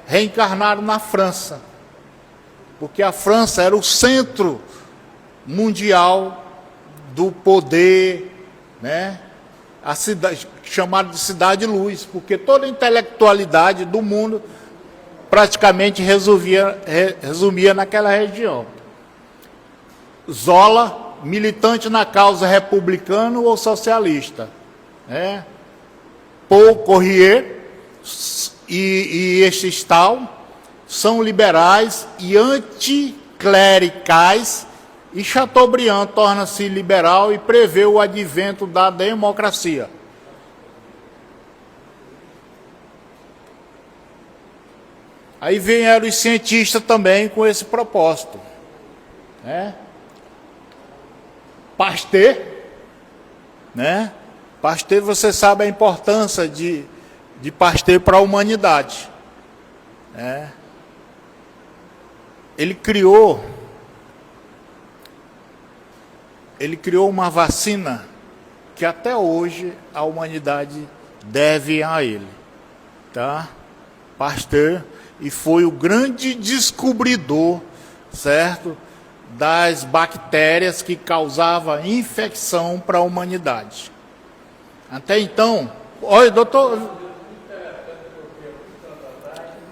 reencarnaram na França. Porque a França era o centro mundial do poder, né? A cidade, chamada de Cidade Luz, porque toda a intelectualidade do mundo praticamente resumia naquela região. Zola, militante na causa republicana ou socialista, né? Paul Courier e estes tal são liberais e anticlericais, e Chateaubriand torna-se liberal e prevê o advento da democracia. Aí vieram os cientistas também com esse propósito, né? Pasteur, né? Pasteur, você sabe a importância de Pasteur para a humanidade, né? Ele criou uma vacina que até hoje a humanidade deve a ele, tá? Pasteur, e foi o grande descobridor, certo, das bactérias que causavam infecção para a humanidade. Até então, olha, doutor.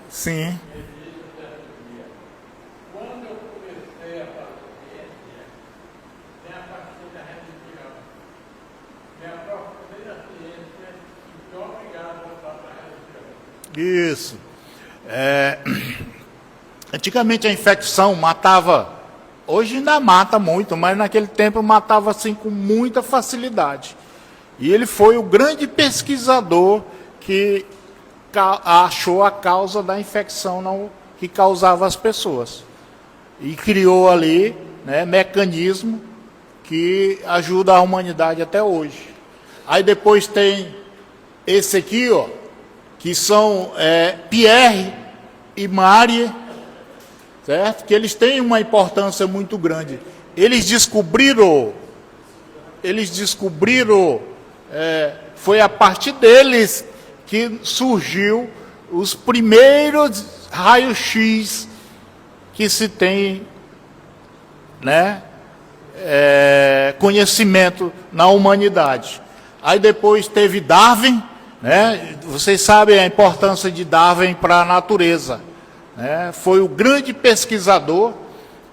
Sim. Quando eu comecei a fazer ciência, nem a partir da religião, me aprofundei na ciência e fui obrigado a voltar para a religião. Isso. Antigamente a infecção matava, hoje ainda mata muito, mas naquele tempo matava assim com muita facilidade. E ele foi o grande pesquisador que achou a causa da infecção que causava as pessoas. E criou ali, né, mecanismo que ajuda a humanidade até hoje. Aí depois tem esse aqui, ó, que são Pierre e Marie, certo? Que eles têm uma importância muito grande. Eles descobriram, foi a partir deles que surgiu os primeiros raios-x que se tem, né, conhecimento na humanidade. Aí depois teve Darwin, né? Vocês sabem a importância de Darwin para a natureza, né? Foi o grande pesquisador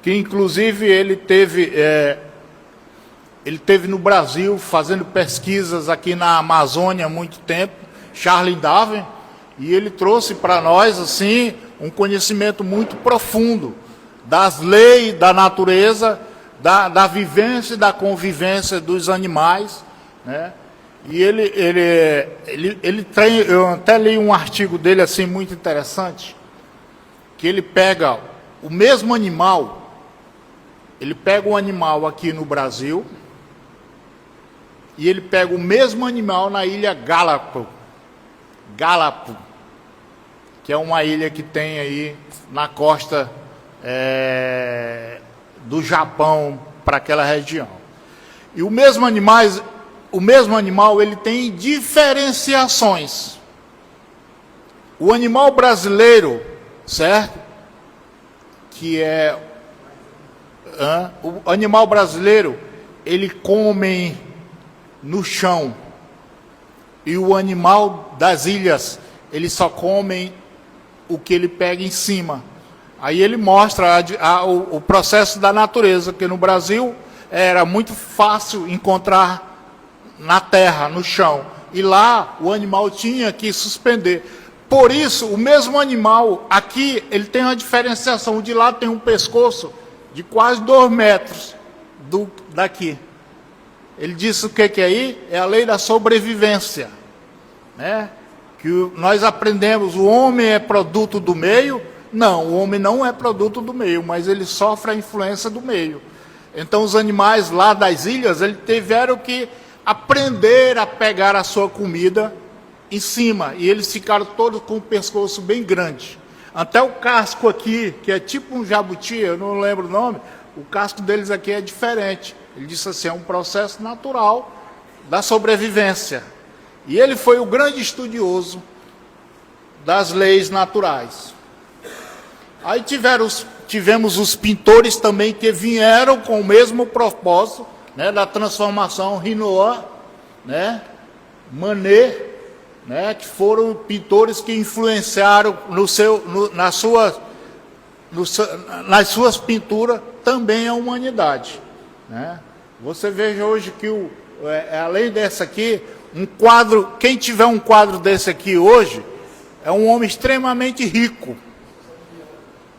que, inclusive, ele teve no Brasil fazendo pesquisas aqui na Amazônia há muito tempo, Charles Darwin, e ele trouxe para nós assim um conhecimento muito profundo das leis da natureza, da vivência e da convivência dos animais, né? E ele tem, eu até li um artigo dele assim muito interessante, que ele pega o mesmo animal, ele pega um animal aqui no Brasil e ele pega o mesmo animal na ilha Galápagos, que é uma ilha que tem aí na costa do Japão, para aquela região. E o mesmo animal ele tem diferenciações. O animal brasileiro, certo? Que é o animal brasileiro, ele come no chão. E o animal das ilhas, eles só comem o que ele pega em cima. Aí ele mostra o processo da natureza, que no Brasil era muito fácil encontrar na terra, no chão. E lá o animal tinha que suspender. Por isso, o mesmo animal, aqui, ele tem uma diferenciação. O de lá tem um pescoço de quase 2 metros daqui. Ele disse o que é aí? É a lei da sobrevivência, né? Que nós aprendemos, o homem é produto do meio. Não, o homem não é produto do meio, mas ele sofre a influência do meio. Então os animais lá das ilhas, eles tiveram que aprender a pegar a sua comida em cima, e eles ficaram todos com o pescoço bem grande. Até o casco aqui, que é tipo um jabuti, eu não lembro o nome, o casco deles aqui é diferente. Ele disse assim, é um processo natural da sobrevivência. E ele foi o grande estudioso das leis naturais. Aí tivemos os pintores também que vieram com o mesmo propósito, né, da transformação, Renoir, né, Manet, né, que foram pintores que influenciaram nas suas pinturas também a humanidade, né? Você veja hoje que além dessa aqui, Um quadro, quem tiver um quadro desse aqui hoje, é um homem extremamente rico.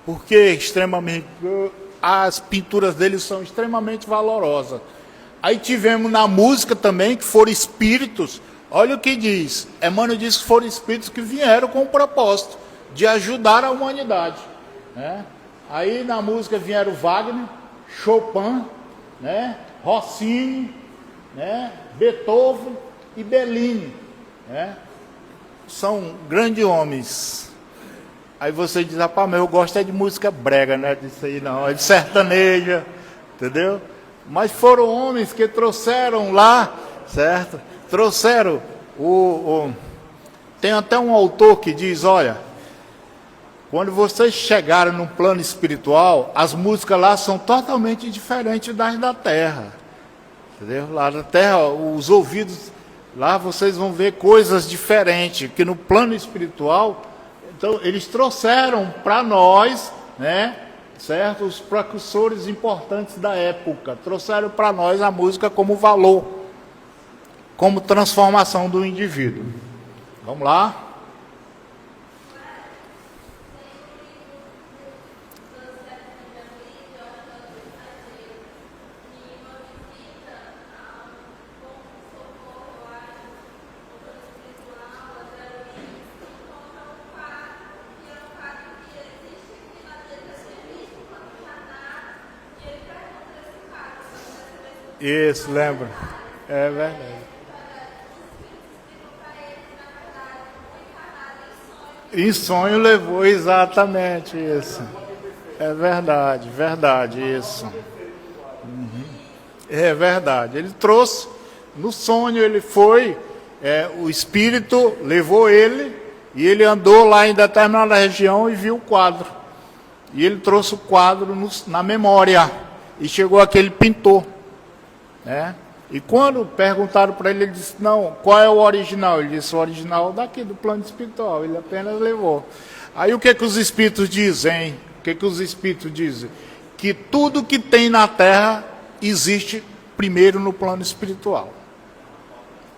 Por que extremamente? As pinturas dele são extremamente valorosas. Aí tivemos na música também, que foram espíritos. Olha o que diz. Emmanuel diz que foram espíritos que vieram com o propósito de ajudar a humanidade, né? Aí na música vieram Wagner, Chopin, né? Rossini, né? Beethoven e Bellini, né? São grandes homens. Aí você diz, rapaz, mas eu gosto é de música brega, né? Disso aí não, é de sertaneja, entendeu? Mas foram homens que trouxeram lá, certo? Trouxeram Tem até um autor que diz, olha, quando vocês chegarem no plano espiritual, as músicas lá são totalmente diferentes das da Terra. Entendeu? Lá na Terra, os ouvidos, lá vocês vão ver coisas diferentes, que no plano espiritual... Então, eles trouxeram para nós, né, certo? Os precursores importantes da época, trouxeram para nós a música como valor, como transformação do indivíduo. Vamos lá. Isso, lembra. É verdade. Em sonho levou, exatamente isso. É verdade, verdade, isso. É verdade. Ele trouxe, no sonho ele foi, o espírito levou ele, e ele andou lá em determinada região e viu o quadro. E ele trouxe o quadro na memória, e chegou aquele pintor. Né? E quando perguntaram para ele, ele disse, não, qual é o original? Ele disse, o original daqui, do plano espiritual, ele apenas levou. Aí o que os espíritos dizem? O que os espíritos dizem? Que tudo que tem na Terra existe primeiro no plano espiritual.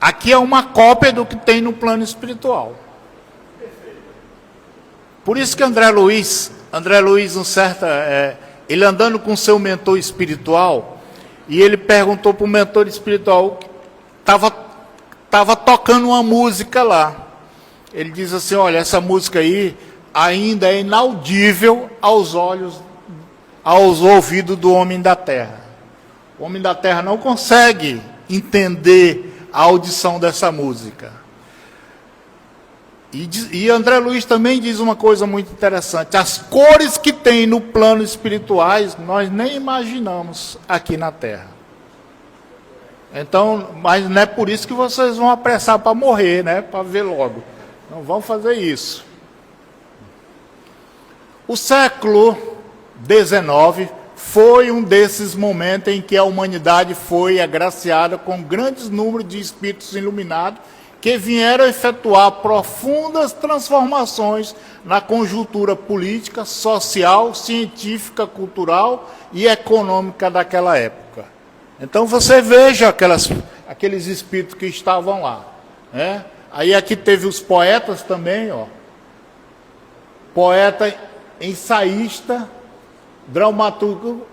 Aqui é uma cópia do que tem no plano espiritual. Por isso que André Luiz, ele andando com seu mentor espiritual, e ele perguntou para o mentor espiritual, estava tocando uma música lá. Ele diz assim, olha, essa música aí ainda é inaudível aos ouvidos do homem da terra. O homem da terra não consegue entender a audição dessa música. E André Luiz também diz uma coisa muito interessante. As cores que tem no plano espirituais, nós nem imaginamos aqui na Terra. Então, mas não é por isso que vocês vão apressar para morrer, né? Para ver logo. Não vão fazer isso. O século XIX foi um desses momentos em que a humanidade foi agraciada com grandes números de espíritos iluminados que vieram efetuar profundas transformações na conjuntura política, social, científica, cultural e econômica daquela época. Então você veja aqueles espíritos que estavam lá, né? Aí aqui teve os poetas também, ó. Poeta, ensaísta, dramaturgo,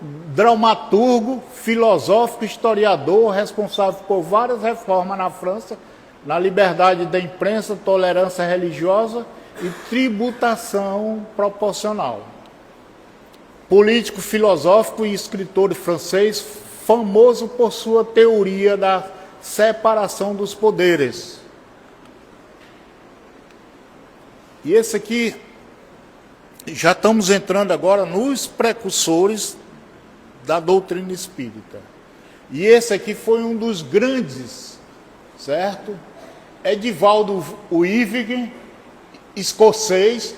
filosófico, historiador, responsável por várias reformas na França, na liberdade da imprensa, tolerância religiosa e tributação proporcional. Político, filosófico e escritor francês, famoso por sua teoria da separação dos poderes. E esse aqui, já estamos entrando agora nos precursores da doutrina espírita. E esse aqui foi um dos grandes, certo? Edivaldo Wiving, escocês,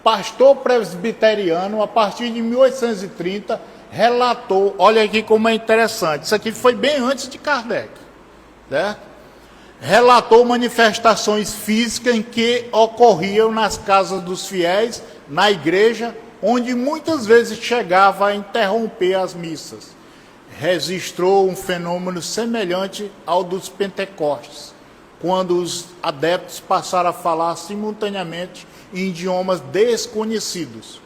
pastor presbiteriano, a partir de 1830, relatou, olha aqui como é interessante, isso aqui foi bem antes de Kardec, certo? Relatou manifestações físicas em que ocorriam nas casas dos fiéis, na igreja, onde muitas vezes chegava a interromper as missas. Registrou um fenômeno semelhante ao dos Pentecostes, quando os adeptos passaram a falar simultaneamente em idiomas desconhecidos.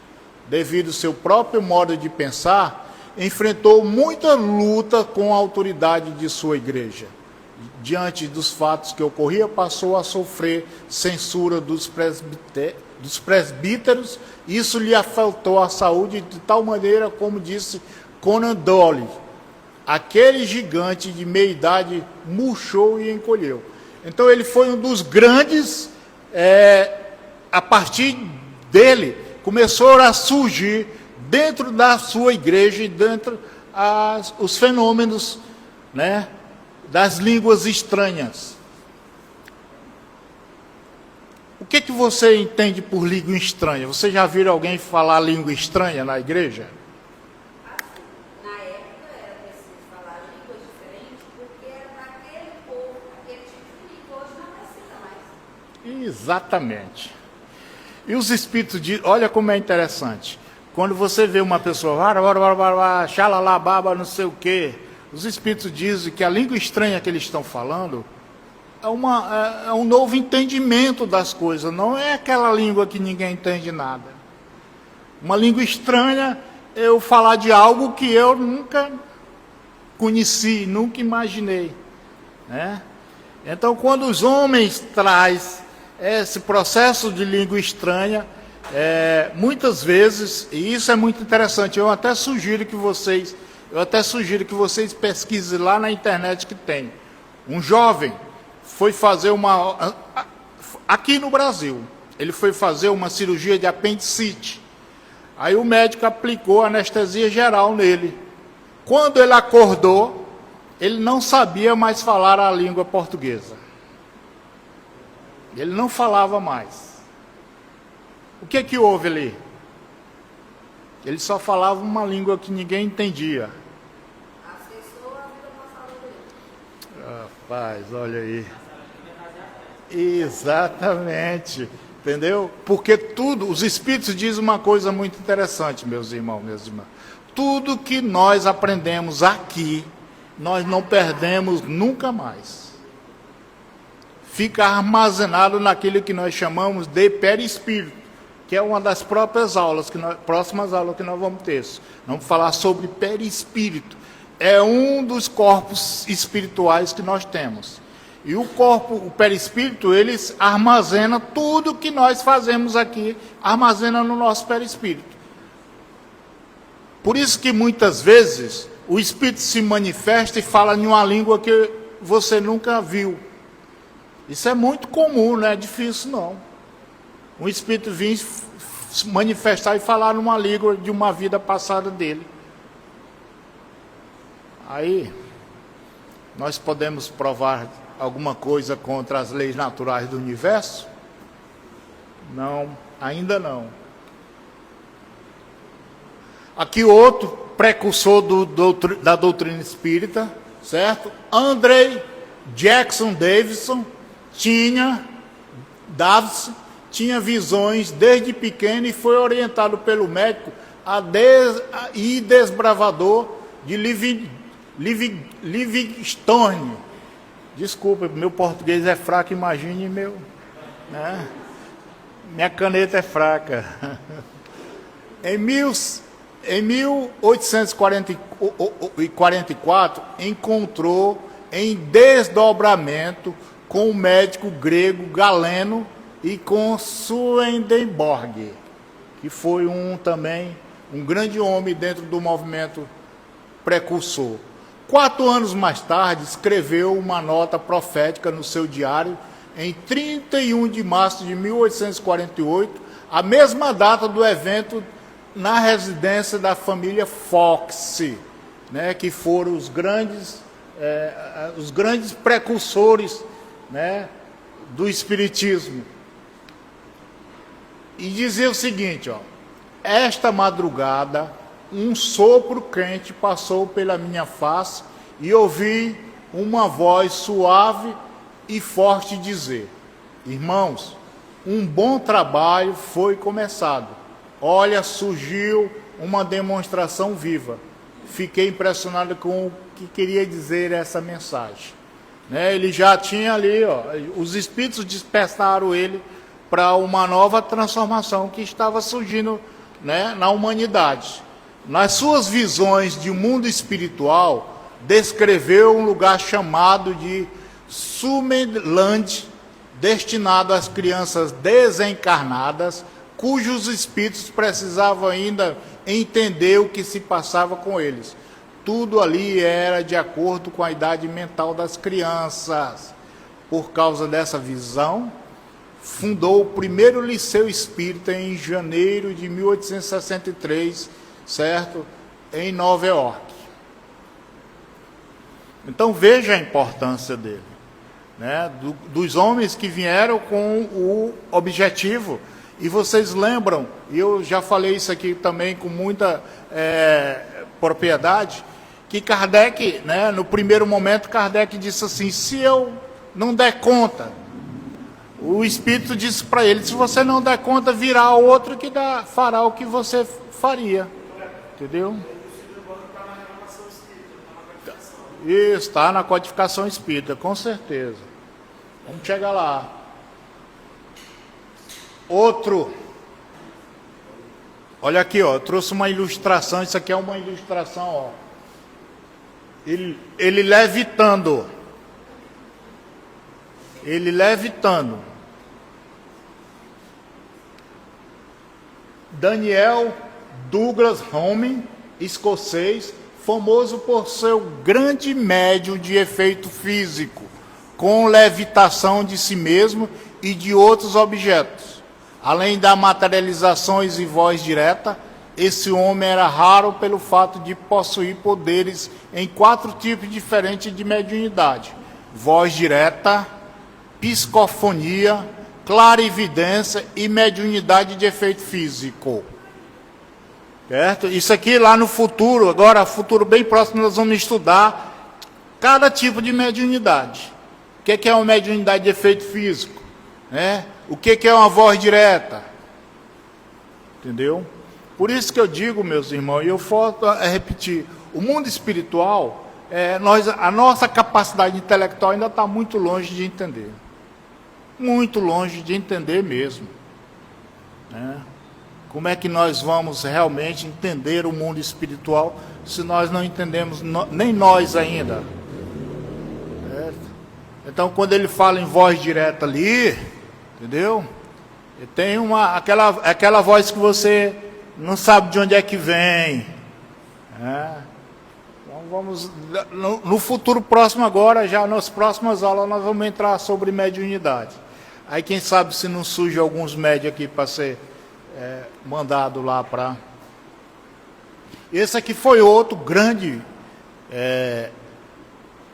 Devido ao seu próprio modo de pensar, enfrentou muita luta com a autoridade de sua igreja. Diante dos fatos que ocorriam, passou a sofrer censura dos presbíteros. Isso lhe afetou a saúde de tal maneira, como disse Conan Doyle, aquele gigante de meia-idade murchou e encolheu. Então ele foi um dos grandes, a partir dele, começou a surgir dentro da sua igreja e dentro os fenômenos, né, das línguas estranhas. O que você entende por língua estranha? Você já viu alguém falar língua estranha na igreja? Na época era preciso falar línguas diferentes, porque era daquele povo, aquele tipo de língua, hoje não precisa mais. Exatamente. E os espíritos de... Olha como é interessante. Quando você vê uma pessoa, xalalababa, não sei o quê, os espíritos dizem que a língua estranha que eles estão falando é um novo entendimento das coisas, não é aquela língua que ninguém entende nada. Uma língua estranha é eu falar de algo que eu nunca conheci, nunca imaginei, né? Então, quando os homens trazem esse processo de língua estranha, muitas vezes, e isso é muito interessante, eu até sugiro que vocês pesquisem lá na internet que tem. Um jovem foi fazer aqui no Brasil, ele foi fazer uma cirurgia de apendicite. Aí o médico aplicou anestesia geral nele. Quando ele acordou, ele não sabia mais falar a língua portuguesa. Ele não falava mais. O que houve ali? Ele só falava uma língua que ninguém entendia. Acessou a vida passada dele. Rapaz, olha aí. Exatamente. Entendeu? Porque tudo, os espíritos dizem uma coisa muito interessante, meus irmãos, minhas irmãs. Tudo que nós aprendemos aqui, nós não perdemos nunca mais. Fica armazenado naquilo que nós chamamos de perispírito, que é uma das próprias aulas, próximas aulas que nós vamos ter. Vamos falar sobre perispírito. É um dos corpos espirituais que nós temos. E o perispírito, ele armazena tudo que nós fazemos aqui, armazena no nosso perispírito. Por isso que muitas vezes o espírito se manifesta e fala em uma língua que você nunca viu. Isso é muito comum, não é difícil não. Um espírito vir se manifestar e falar numa língua de uma vida passada dele. Aí, nós podemos provar alguma coisa contra as leis naturais do universo? Não, ainda não. Aqui outro precursor da doutrina espírita, certo? André Jackson Davidson tinha visões desde pequeno e foi orientado pelo médico e desbravador de Livingstone. Desculpa, meu português é fraco, imagine meu, né? Minha caneta é fraca. Em 1844, encontrou em desdobramento com o médico grego Galeno e com Swedenborg, que foi também um grande homem dentro do movimento precursor. 4 anos mais tarde, escreveu uma nota profética no seu diário, em 31 de março de 1848, a mesma data do evento na residência da família Fox, né, que foram os grandes precursores, né, do espiritismo. E dizia o seguinte, esta madrugada um sopro quente passou pela minha face e ouvi uma voz suave e forte dizer: irmãos, um bom trabalho foi começado. Olha, surgiu uma demonstração viva. Fiquei impressionado com o que queria dizer essa mensagem. né? Ele já tinha ali, ó, os espíritos despertaram ele para uma nova transformação que estava surgindo, né, na humanidade. Nas suas visões de mundo espiritual, descreveu um lugar chamado de Sumerland, destinado às crianças desencarnadas, cujos espíritos precisavam ainda entender o que se passava com eles. Tudo ali era de acordo com a idade mental das crianças. Por causa dessa visão, fundou o primeiro liceu espírita em janeiro de 1863, certo? Em Nova York. Então veja a importância dele, né? Dos homens que vieram com o objetivo. E vocês lembram, e eu já falei isso aqui também com muita propriedade, que Kardec, né, no primeiro momento, Kardec disse assim: se eu não der conta, o Espírito disse para ele, se você não der conta, virá outro que fará o que você faria. Entendeu? Isso, está na codificação espírita, com certeza. Vamos chegar lá. Outro. Olha aqui, ó, eu trouxe uma ilustração, isso aqui é uma ilustração, ó. Ele levitando. Ele levitando. Daniel Douglas Home, escocês, famoso por seu grande médium de efeito físico, com levitação de si mesmo e de outros objetos. Além das materializações e voz direta, esse homem era raro pelo fato de possuir poderes em 4 tipos diferentes de mediunidade: voz direta, psicofonia, clarividência e mediunidade de efeito físico. Certo? Isso aqui lá no futuro, agora futuro bem próximo, nós vamos estudar cada tipo de mediunidade. O que é uma mediunidade de efeito físico? Né? O que é uma voz direta? Entendeu? Por isso que eu digo, meus irmãos, e eu volto a repetir, o mundo espiritual, a nossa capacidade intelectual ainda está muito longe de entender. Muito longe de entender mesmo. Né? Como é que nós vamos realmente entender o mundo espiritual se nós não entendemos, nem nós ainda? Certo? Então, quando ele fala em voz direta ali, entendeu? Tem aquela voz que você não sabe de onde é que vem. Então, vamos, no futuro próximo agora, já nas próximas aulas, nós vamos entrar sobre mediunidade. Aí, quem sabe se não surge alguns médios aqui para ser mandado lá para... Esse aqui foi outro grande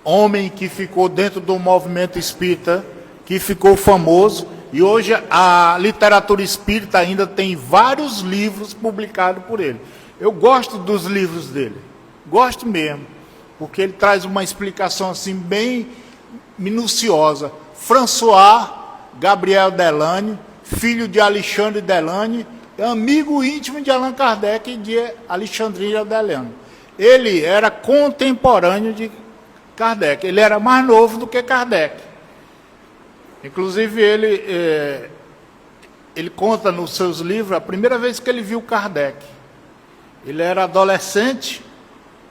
homem que ficou dentro do movimento espírita, que ficou famoso, e hoje a literatura espírita ainda tem vários livros publicados por ele. Eu gosto dos livros dele, gosto mesmo, porque ele traz uma explicação assim bem minuciosa. François Gabriel Delane, filho de Alexandre Delane, amigo íntimo de Allan Kardec e de Alexandrina Delane. Ele era contemporâneo de Kardec, ele era mais novo do que Kardec. Inclusive ele conta nos seus livros a primeira vez que ele viu Kardec. Ele era adolescente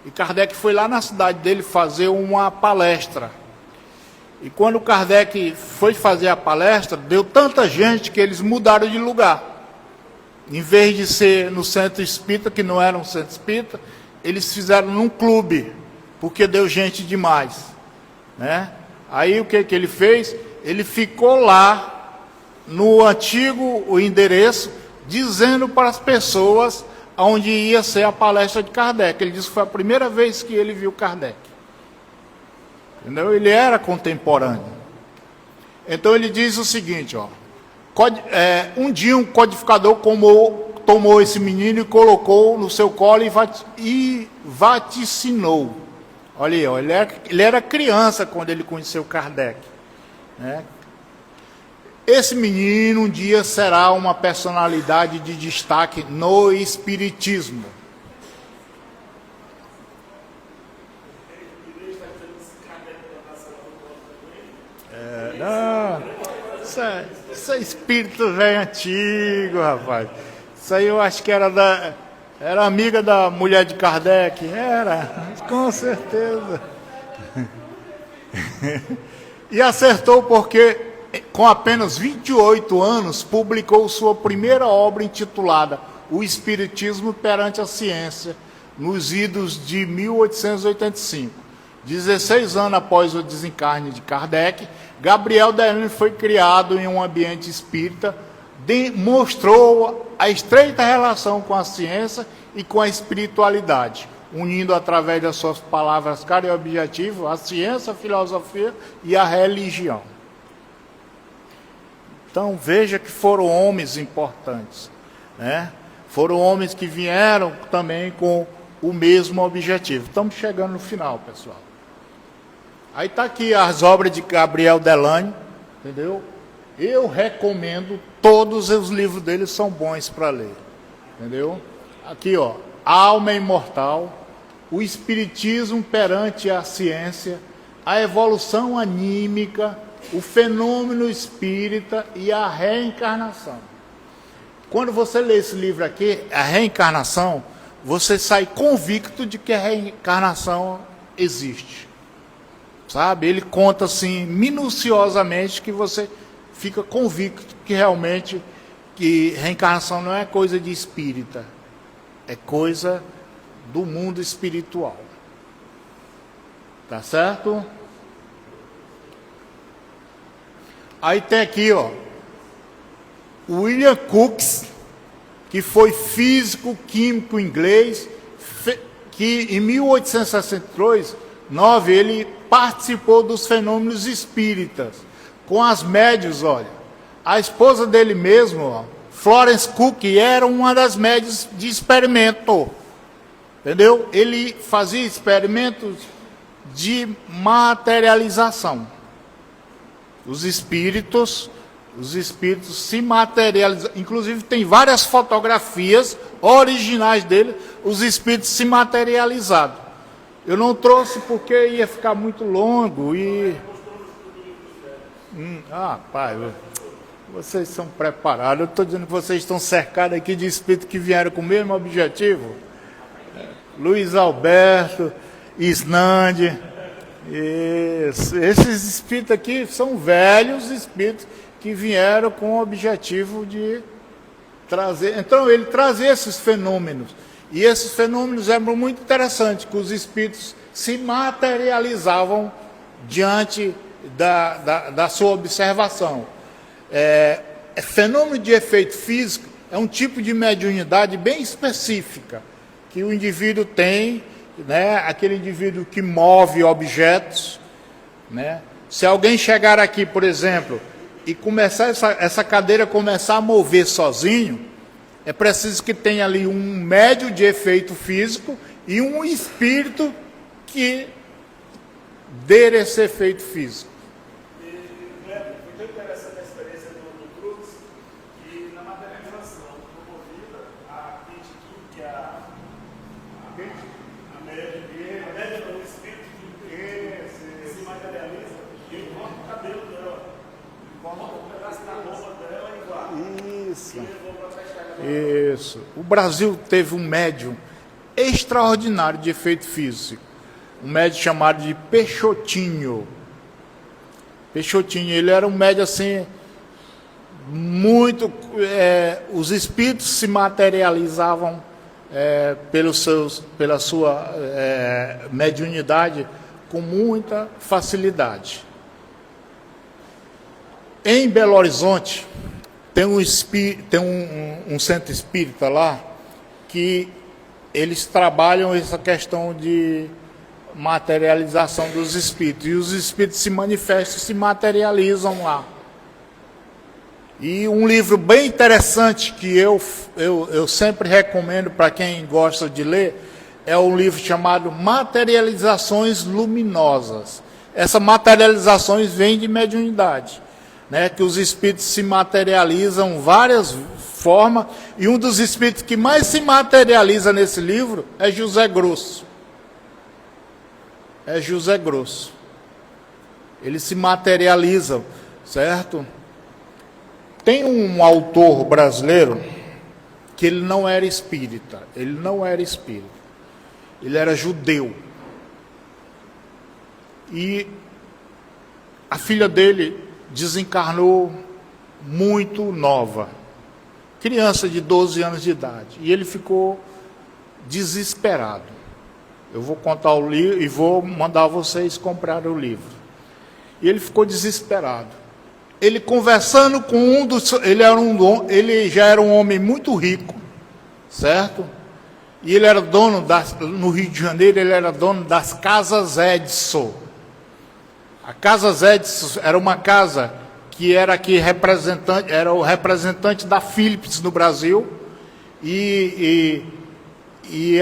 e Kardec foi lá na cidade dele fazer uma palestra. E quando Kardec foi fazer a palestra, deu tanta gente que eles mudaram de lugar. Em vez de ser no centro espírita, que não era um centro espírita, eles fizeram num clube, porque deu gente demais. Né? Aí o que ele fez? Ele ficou lá, no antigo endereço, dizendo para as pessoas onde ia ser a palestra de Kardec. Ele disse que foi a primeira vez que ele viu Kardec. Entendeu? Ele era contemporâneo. Então ele diz o seguinte, ó, um dia um codificador tomou esse menino e colocou no seu colo e vaticinou. Olha aí, ó, ele era criança quando ele conheceu Kardec. Né? Esse menino um dia será uma personalidade de destaque no espiritismo. Isso é espírito velho antigo, rapaz. Isso aí eu acho que era amiga da mulher de Kardec. Era, com certeza. E acertou porque, com apenas 28 anos, publicou sua primeira obra intitulada O Espiritismo perante a Ciência, nos idos de 1885. 16 anos após o desencarne de Kardec, Gabriel Delane foi criado em um ambiente espírita, mostrou a estreita relação com a ciência e com a espiritualidade, unindo através das suas palavras claras e objetivas a ciência, a filosofia e a religião. Então veja que foram homens importantes, né? Foram homens que vieram também com o mesmo objetivo. Estamos chegando no final, pessoal. Aí está aqui as obras de Gabriel Delane, entendeu? Eu recomendo, todos os livros dele são bons para ler, entendeu? Aqui, ó, Alma Imortal, O Espiritismo perante a Ciência, A Evolução Anímica, O Fenômeno Espírita e a Reencarnação. Quando você lê esse livro aqui, a reencarnação, você sai convicto de que a reencarnação existe. Sabe? Ele conta assim, minuciosamente, que você fica convicto que realmente que reencarnação não é coisa de espírita, é coisa do mundo espiritual. Tá certo? Aí tem aqui, ó, William Crookes, que foi físico químico inglês, que em 1863, ele participou dos fenômenos espíritas, com as médiuns, olha. A esposa dele mesmo, ó, Florence Cook, era uma das médiuns de experimento. Entendeu? Ele fazia experimentos de materialização. Os espíritos se materializam. Inclusive tem várias fotografias originais dele, os espíritos se materializados. Eu não trouxe porque ia ficar muito longo e... pai, vocês são preparados. Eu estou dizendo que vocês estão cercados aqui de espíritos que vieram com o mesmo objetivo. Luiz Alberto, Isnande. Esses espíritos aqui são velhos espíritos que vieram com o objetivo de trazer... Então, ele trazia esses fenômenos. E esses fenômenos eram muito interessantes, que os espíritos se materializavam diante da sua observação. Fenômeno de efeito físico é um tipo de mediunidade bem específica, que o indivíduo tem, né, aquele indivíduo que move objetos. Né? Se alguém chegar aqui, por exemplo, e começar essa cadeira começar a mover sozinho, é preciso que tenha ali um médium de efeito físico e um espírito que dê esse efeito físico. Foi tão interessante a experiência do Cruz, que na materialização promovida, a média do espírito que se materializa, e ele corta o cabelo dela, corta um pedaço da roupa dela e vai. Isso. Isso. O Brasil teve um médium extraordinário de efeito físico. Um médium chamado de Peixotinho. Peixotinho, ele era um médium assim, muito... os espíritos se materializavam pela sua mediunidade com muita facilidade. Em Belo Horizonte, tem um centro espírita lá, que eles trabalham essa questão de materialização dos espíritos. E os espíritos se manifestam, se materializam lá. E um livro bem interessante que eu sempre recomendo para quem gosta de ler, é um livro chamado Materializações Luminosas. Essas materializações vêm de mediunidade, né, que os espíritos se materializam várias formas, e um dos espíritos que mais se materializa nesse livro é José Grosso. É José Grosso. Eles se materializam, certo? Tem um autor brasileiro que ele não era espírita, ele era judeu. E a filha dele desencarnou muito nova, criança de 12 anos de idade, e ele ficou desesperado. Eu vou contar o livro e vou mandar vocês comprar o livro. E ele ficou desesperado. Ele conversando com ele já era um homem muito rico, certo? E ele era dono no Rio de Janeiro, ele era dono das Casas Edson. A Casas Edson era uma casa que era era o representante da Philips no Brasil, e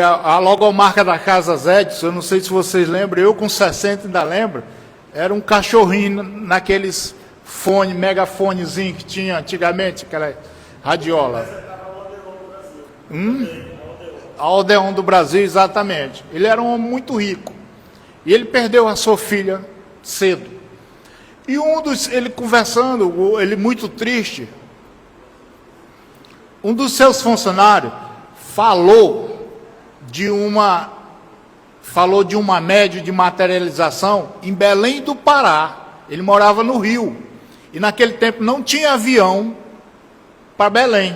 a logomarca da Casas Edson, eu não sei se vocês lembram, eu com 60 ainda lembro, era um cachorrinho naqueles megafonezinho que tinha antigamente, aquela radiola. A Odeon do Brasil, exatamente. Ele era um homem muito rico. E ele perdeu a sua filha cedo. E ele conversando, ele muito triste, um dos seus funcionários falou de uma médium de materialização em Belém do Pará. Ele morava no Rio. E naquele tempo não tinha avião para Belém.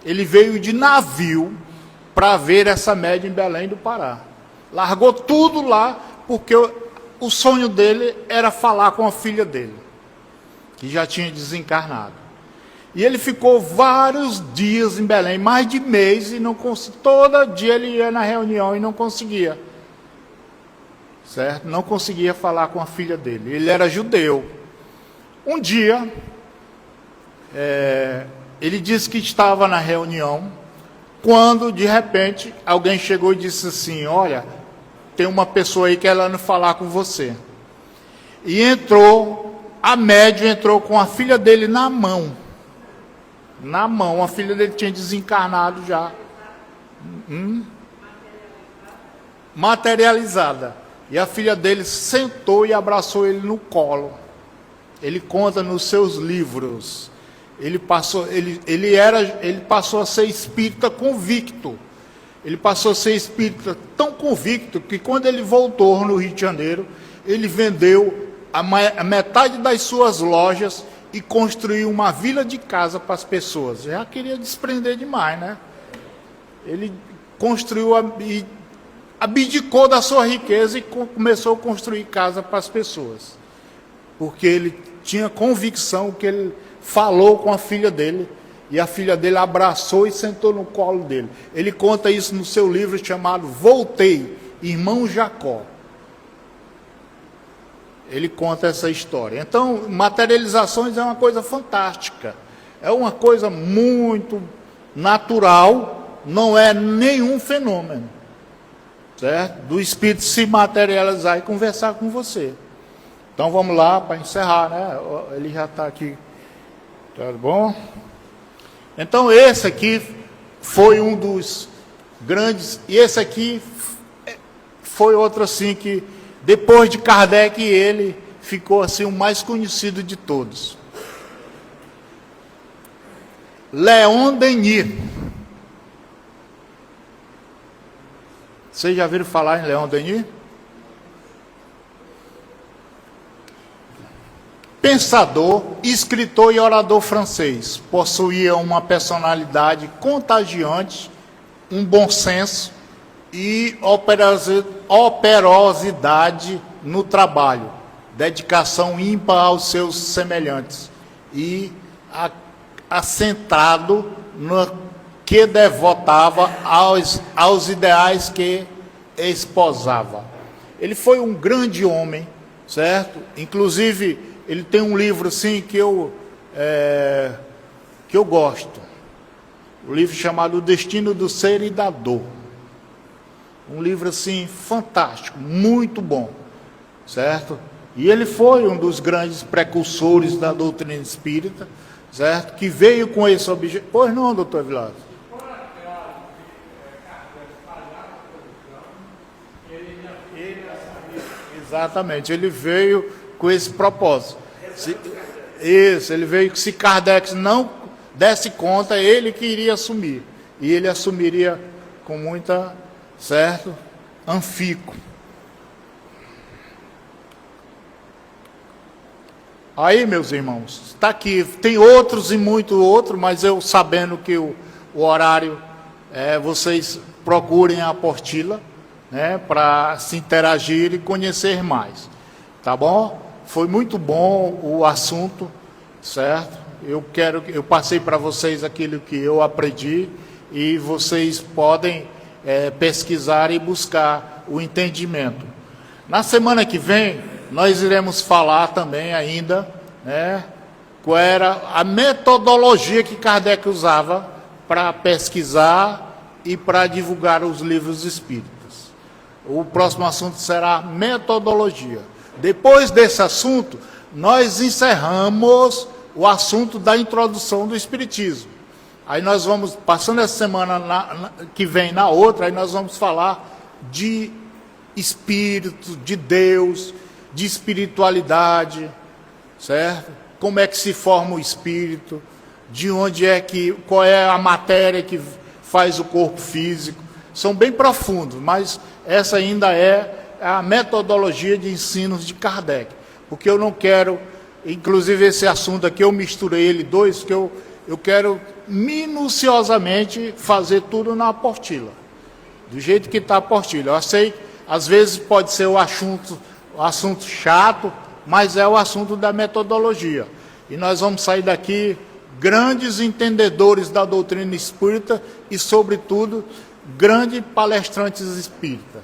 Ele veio de navio para ver essa médium em Belém do Pará. Largou tudo lá, porque o sonho dele era falar com a filha dele, que já tinha desencarnado. E ele ficou vários dias em Belém, mais de mês, e todo dia ele ia na reunião e não conseguia. Certo? Não conseguia falar com a filha dele. Ele era judeu. Um dia, ele disse que estava na reunião, quando, de repente, alguém chegou e disse assim: olha, tem uma pessoa aí querendo falar com você. E a médium entrou com a filha dele na mão. A filha dele tinha desencarnado já. Materializada. E a filha dele sentou e abraçou ele no colo. Ele conta nos seus livros. Ele passou a ser espírita convicto. Ele passou a ser espírita tão convicto que quando ele voltou no Rio de Janeiro, ele vendeu a metade das suas lojas e construiu uma vila de casa para as pessoas. Já queria desprender demais, né? Ele construiu e abdicou da sua riqueza e começou a construir casa para as pessoas. Porque ele tinha convicção que ele falou com a filha dele, e a filha dele abraçou e sentou no colo dele. Ele conta isso no seu livro chamado Voltei, Irmão Jacó. Ele conta essa história. Então, materializações é uma coisa fantástica. É uma coisa muito natural, não é nenhum fenômeno. Certo? Do espírito se materializar e conversar com você. Então, vamos lá para encerrar, né? Ele já está aqui. Tá bom? Então, esse aqui foi um dos grandes, e esse aqui foi outro assim que, depois de Kardec, ele ficou assim o mais conhecido de todos. Leon Denis. Vocês já viram falar em Leon Denis? Pensador, escritor e orador francês, possuía uma personalidade contagiante, um bom senso e operosidade no trabalho, dedicação ímpar aos seus semelhantes e assentado no que devotava aos ideais que esposava. Ele foi um grande homem, certo? Inclusive, ele tem um livro assim que eu gosto. Um livro chamado O Destino do Ser e da Dor. Um livro assim fantástico, muito bom, certo? E ele foi um dos grandes precursores da doutrina espírita, certo? Que veio com esse objetivo. Pois não, doutor Vilas? Exatamente, ele veio com esse propósito. Isso, ele veio que se Kardec não desse conta, ele que iria assumir. E ele assumiria com muita, certo, anfico. Aí, meus irmãos, está aqui, tem outros e muito outros, mas eu sabendo que o horário, vocês procurem a apostila, né, para se interagir e conhecer mais, tá bom? Foi muito bom o assunto, certo? Eu passei para vocês aquilo que eu aprendi e vocês podem pesquisar e buscar o entendimento. Na semana que vem, nós iremos falar também ainda, né, qual era a metodologia que Kardec usava para pesquisar e para divulgar os livros espíritas. O próximo assunto será metodologia. Depois desse assunto, nós encerramos o assunto da introdução do Espiritismo. Aí nós vamos, passando essa semana que vem na outra, aí nós vamos falar de Espírito, de Deus, de espiritualidade, certo? Como é que se forma o espírito, de onde qual é a matéria que faz o corpo físico. São bem profundos, mas essa ainda é a metodologia de ensinos de Kardec. Porque eu não quero, inclusive esse assunto aqui, eu misturei ele dois, que eu quero minuciosamente fazer tudo na apostila. Do jeito que está a apostila. Eu sei, às vezes pode ser o assunto chato, mas é o assunto da metodologia. E nós vamos sair daqui grandes entendedores da doutrina espírita e, sobretudo, grandes palestrantes espíritas.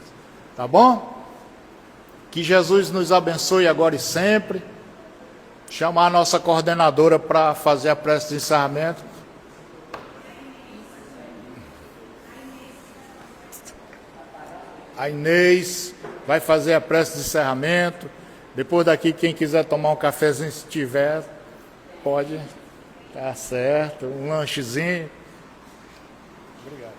Tá bom? Que Jesus nos abençoe agora e sempre. Chamar a nossa coordenadora para fazer a prece de encerramento. A Inês vai fazer a prece de encerramento. Depois daqui, quem quiser tomar um cafezinho, se tiver, pode. Tá certo. Um lanchezinho. Obrigado.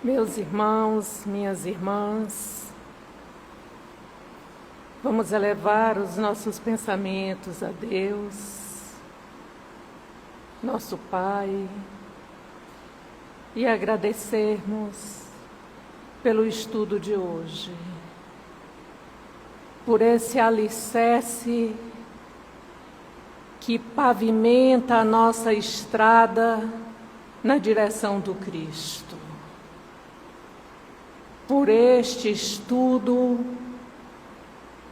Meus irmãos, minhas irmãs, vamos elevar os nossos pensamentos a Deus, nosso Pai, e agradecermos pelo estudo de hoje, por esse alicerce que pavimenta a nossa estrada na direção do Cristo. Por este estudo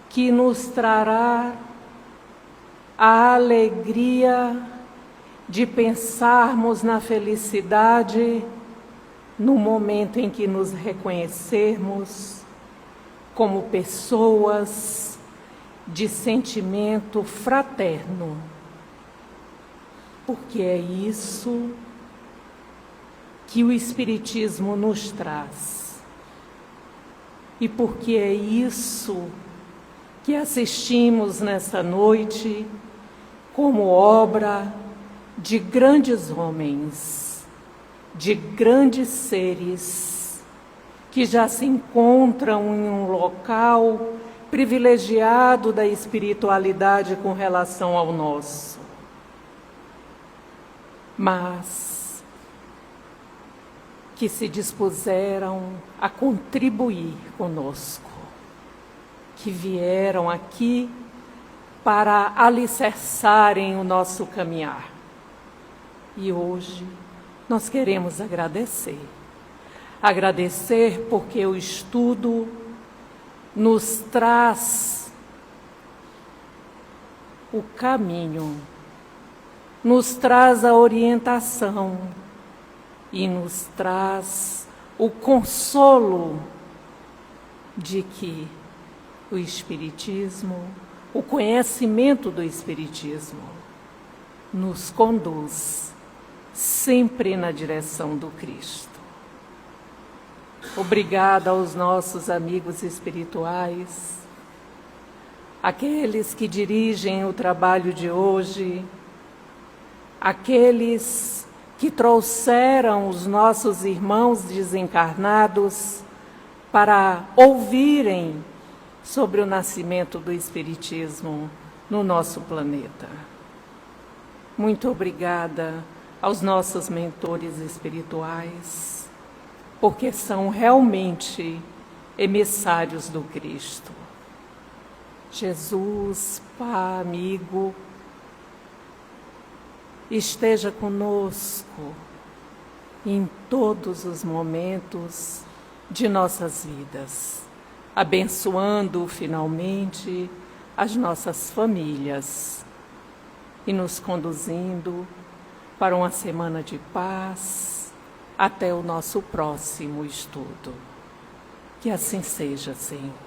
que nos trará a alegria de pensarmos na felicidade no momento em que nos reconhecermos como pessoas de sentimento fraterno, porque é isso que o Espiritismo nos traz. E porque é isso que assistimos nessa noite como obra de grandes homens, de grandes seres, que já se encontram em um local privilegiado da espiritualidade com relação ao nosso. Mas que se dispuseram a contribuir conosco, que vieram aqui para alicerçarem o nosso caminhar. E hoje nós queremos agradecer. Agradecer porque o estudo nos traz o caminho, nos traz a orientação, e nos traz o consolo de que o Espiritismo, o conhecimento do Espiritismo, nos conduz sempre na direção do Cristo. Obrigada aos nossos amigos espirituais, aqueles que dirigem o trabalho de hoje, aqueles que trouxeram os nossos irmãos desencarnados para ouvirem sobre o nascimento do Espiritismo no nosso planeta. Muito obrigada aos nossos mentores espirituais, porque são realmente emissários do Cristo. Jesus, Pai, amigo, esteja conosco em todos os momentos de nossas vidas, abençoando finalmente as nossas famílias e nos conduzindo para uma semana de paz até o nosso próximo estudo. Que assim seja, Senhor.